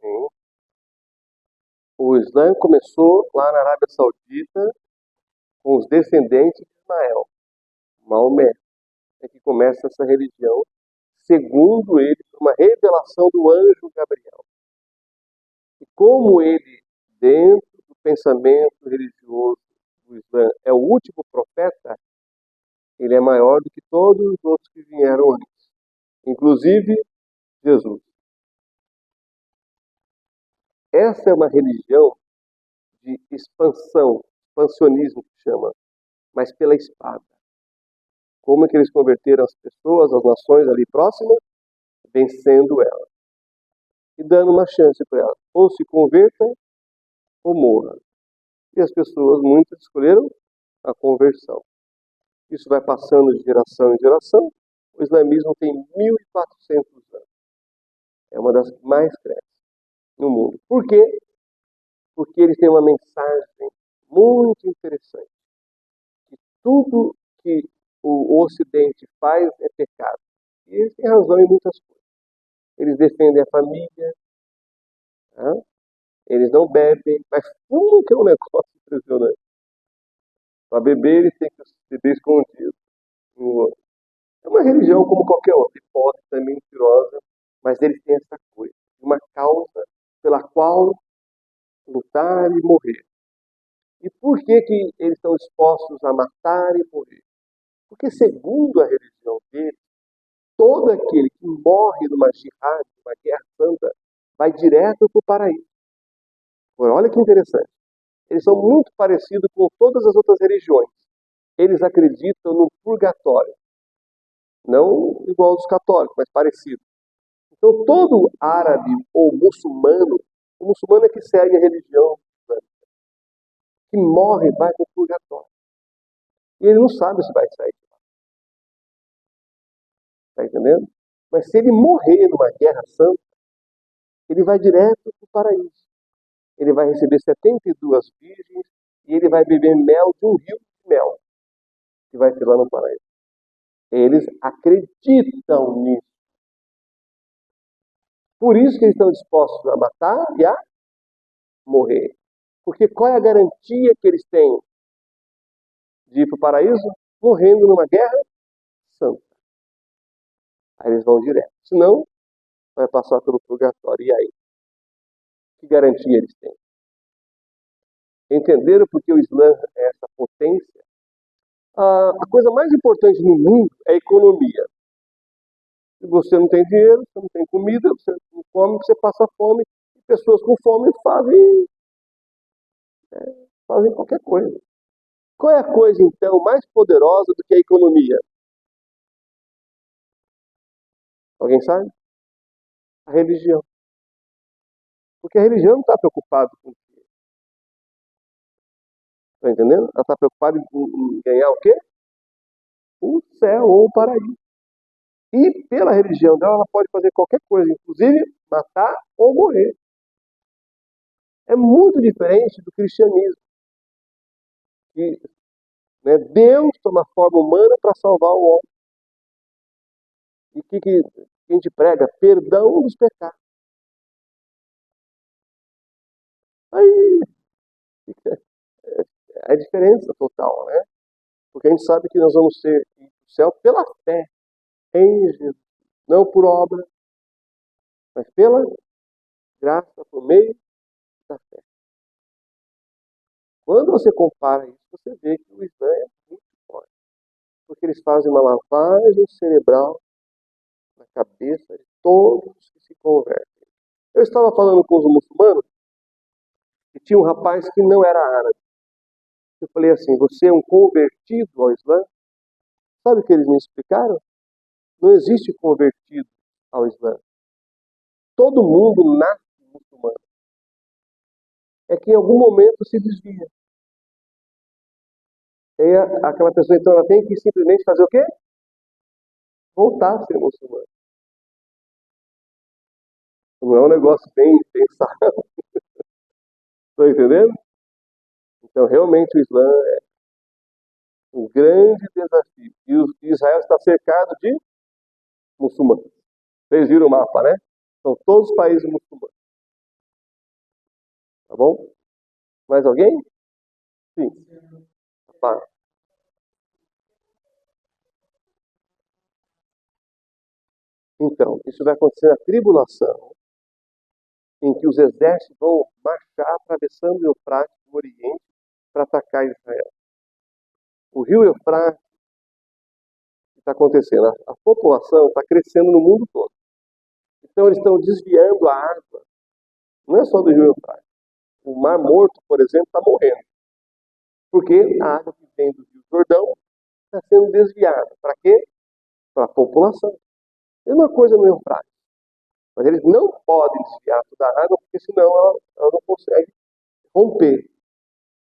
Sim. O Islã começou lá na Arábia Saudita com os descendentes de Ismael. Maomé é que começa essa religião, segundo ele, uma revelação do anjo Gabriel. E como ele, dentro do pensamento religioso do Islã, é o último profeta, ele é maior do que todos os outros que vieram antes, inclusive Jesus. Essa é uma religião de expansão, expansionismo que chama, mas pela espada. Como é que eles converteram as pessoas, as nações ali próximas? Vencendo elas. E dando uma chance para elas. Ou se converta, ou morra. E as pessoas, muitas, escolheram a conversão. Isso vai passando de geração em geração. O islamismo tem 1.400 anos. É uma das que mais cresce no mundo. Por quê? Porque eles têm uma mensagem muito interessante. Que tudo que o Ocidente faz é pecado. E eles têm razão em muitas coisas. Eles defendem a família, tá? Eles não bebem, mas fumam, que é um negócio impressionante. Para beber, eles têm que beber escondido. É uma religião como qualquer outra, hipócrita, mentirosa, mas eles têm essa coisa, uma causa pela qual lutar e morrer. E por que eles estão dispostos a matar e morrer? Porque, segundo a religião deles, todo aquele que morre numa jihad, numa guerra santa, vai direto para o paraíso. Olha que interessante. Eles são muito parecidos com todas as outras religiões. Eles acreditam no purgatório. Não igual aos católicos, mas parecido. Então, todo árabe ou muçulmano, o muçulmano é que segue a religião islâmica, que morre vai para o purgatório. E ele não sabe se vai sair de lá. Está entendendo? Mas se ele morrer numa guerra santa, ele vai direto para o paraíso. Ele vai receber 72 virgens e ele vai beber mel de um rio de mel que vai ter lá no paraíso. Eles acreditam nisso. Por isso que eles estão dispostos a matar e a morrer. Porque qual é a garantia que eles têm de ir para o paraíso? Morrendo numa guerra santa. Aí eles vão direto. Senão, vai passar pelo purgatório. E aí? Que garantia eles têm? Entenderam porque o Islã é essa potência? A coisa mais importante no mundo é a economia. Se você não tem dinheiro, você não tem comida, você não come, você passa fome. E pessoas com fome fazem qualquer coisa. Qual é a coisa, então, mais poderosa do que a economia? Alguém sabe? A religião. Porque a religião não está preocupada com isso. Está entendendo? Ela está preocupada em ganhar o quê? O céu ou o paraíso. E pela religião dela, ela pode fazer qualquer coisa, inclusive matar ou morrer. É muito diferente do cristianismo, que, né, Deus toma forma humana para salvar o homem. E que a gente prega? Perdão dos pecados. Aí é a diferença total, né? Porque a gente sabe que nós vamos ser no céu pela fé em Jesus. Não por obra, mas pela graça, por meio da fé. Quando você compara isso, você vê que o Islã é muito forte. Porque eles fazem uma lavagem cerebral na cabeça de todos que se convertem. Eu estava falando com os muçulmanos e tinha um rapaz que não era árabe. Eu falei assim, você é um convertido ao Islã? Sabe o que eles me explicaram? Não existe convertido ao Islã. Todo mundo nasce muçulmano. É que em algum momento se desvia. E aí, aquela pessoa, então, ela tem que simplesmente fazer o quê? Voltar a ser muçulmano. Não é um negócio bem pensado. Estão entendendo? Então, realmente, o Islã é um grande desafio. E Israel está cercado de muçulmanos. Vocês viram o mapa, né? São todos os países muçulmanos. Tá bom? Mais alguém? Sim. Tá. Então, isso vai acontecer na tribulação, em que os exércitos vão marchar atravessando o Eufrates do Oriente para atacar Israel. O rio Eufrates está acontecendo, a população está crescendo no mundo todo. Então eles estão desviando a água, não é só do rio Eufrates. O Mar Morto, por exemplo, está morrendo. Porque a água que vem do rio Jordão está sendo desviada. Para quê? Para a população. Mesma coisa no Eufrates. Mas eles não podem desviar toda a água, porque senão ela não consegue romper.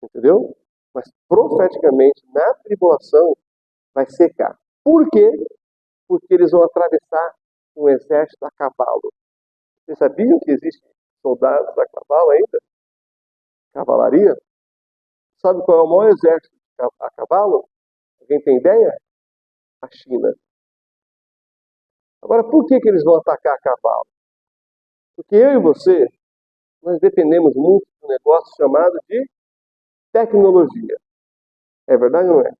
Entendeu? Mas profeticamente, na tribulação, vai secar. Por quê? Porque eles vão atravessar um exército a cavalo. Vocês sabiam que existem soldados a cavalo ainda? Cavalaria? Sabe qual é o maior exército a cavalo? Alguém tem ideia? A China. Agora, por que eles vão atacar a cavalo? Porque eu e você, nós dependemos muito de um negócio chamado de tecnologia. É verdade ou não é?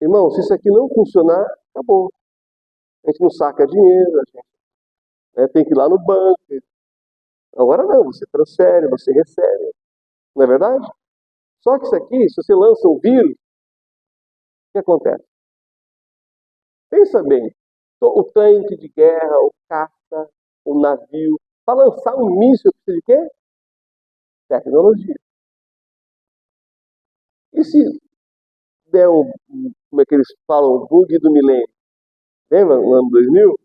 Irmão, se isso aqui não funcionar, acabou. A gente não saca dinheiro, a gente, né, tem que ir lá no banco. Agora não, você transfere, você recebe. Não é verdade? Só que isso aqui, se você lança um vírus, o que acontece? Pensa bem. O tanque de guerra, o caça, o navio. Para lançar um míssil, precisa de quê? Tecnologia. E se der como é que eles falam, o bug do milênio? Lembra no ano 2000?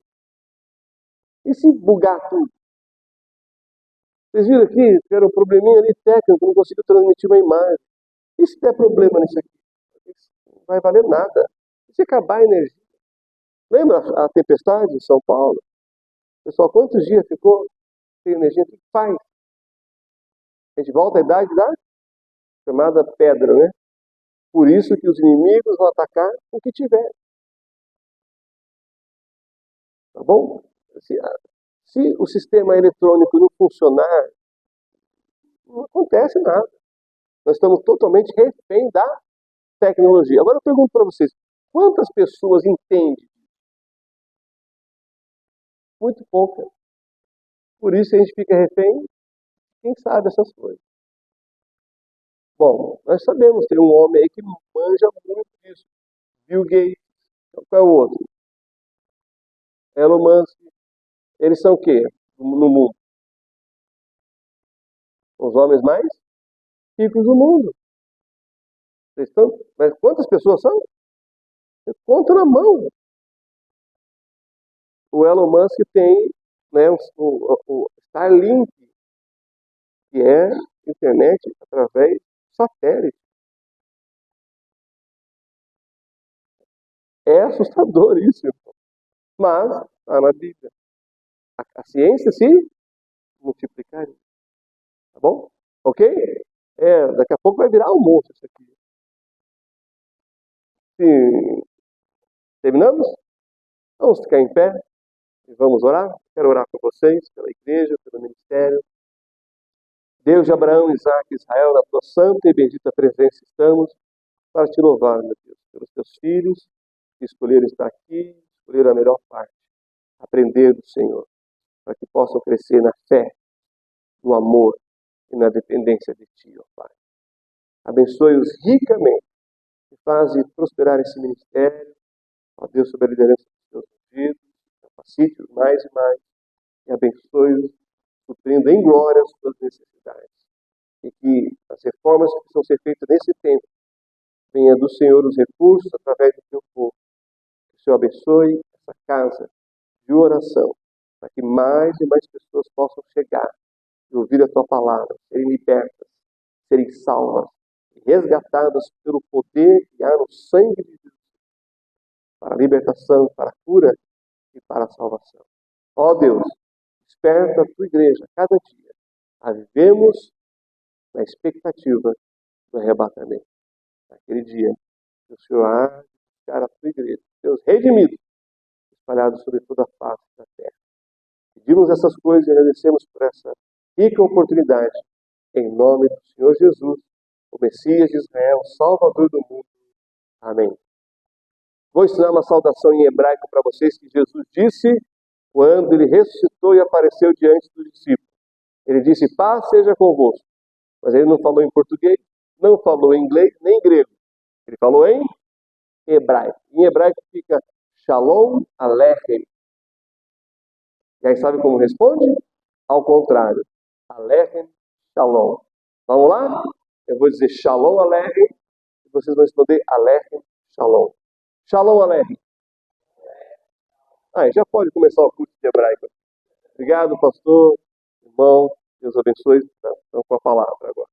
E se bugar tudo? Vocês viram aqui, tiveram um probleminha ali técnico, não consigo transmitir uma imagem. E se der problema nisso aqui? Não vai valer nada. E se acabar a energia? Lembra a tempestade em São Paulo? Pessoal, quantos dias ficou sem energia? O que faz? A gente volta à idade da chamada pedra, né? Por isso que os inimigos vão atacar o que tiver. Tá bom? Se o sistema eletrônico não funcionar, não acontece nada. Nós estamos totalmente refém da tecnologia. Agora eu pergunto para vocês, quantas pessoas entendem? Muito poucas. Por isso a gente fica refém, quem sabe essas coisas. Bom, nós sabemos, tem um homem aí que manja muito disso. Bill Gates. Qual é o outro? Elon Musk. Eles são o quê no mundo? Os homens mais ricos do mundo. Vocês estão... Mas quantas pessoas são? Você conta na mão. O Elon Musk tem, né, o Starlink, que é internet através do satélite. É assustador isso, mas está na Bíblia. A ciência se multiplicaria. Tá bom? Ok? Daqui a pouco vai virar almoço isso aqui. Sim. Terminamos? Vamos ficar em pé e vamos orar. Quero orar por vocês, pela igreja, pelo ministério. Deus de Abraão, Isaac e Israel, na tua santa e bendita presença estamos para te louvar, meu Deus, pelos teus filhos que escolheram estar aqui, escolheram a melhor parte, aprender do Senhor, para que possam crescer na fé, no amor e na dependência de Ti, ó Pai. Abençoe-os ricamente e faze prosperar esse ministério, ó Deus, sob a liderança dos teus ungidos, capacite-os mais e mais e abençoe-os, suprindo em glória as suas necessidades. E que as reformas que precisam ser feitas nesse tempo venha do Senhor os recursos através do teu povo. Que o Senhor abençoe essa casa de oração, para que mais e mais pessoas possam chegar e ouvir a tua palavra, serem libertas, serem salvas e resgatadas pelo poder que há no sangue de Jesus, para a libertação, para a cura e para a salvação. Ó Deus, desperta a tua igreja cada dia a vivemos na expectativa do arrebatamento. Naquele dia, o Senhor há de buscar a tua igreja, Deus redimido, espalhado sobre toda a face da terra. Pedimos essas coisas e agradecemos por essa rica oportunidade. Em nome do Senhor Jesus, o Messias de Israel, o Salvador do mundo. Amém. Vou ensinar uma saudação em hebraico para vocês que Jesus disse quando ele ressuscitou e apareceu diante dos discípulos. Ele disse, paz seja convosco. Mas ele não falou em português, não falou em inglês, nem em grego. Ele falou em hebraico. Em hebraico fica Shalom Aleichem. E aí sabe como responde? Ao contrário. Aleichem Shalom. Vamos lá? Eu vou dizer Shalom Aleichem e vocês vão responder Aleichem Shalom. Shalom Aleichem. Já pode começar o curso de hebraico. Obrigado, pastor, irmão. Deus abençoe. Estamos com a palavra agora.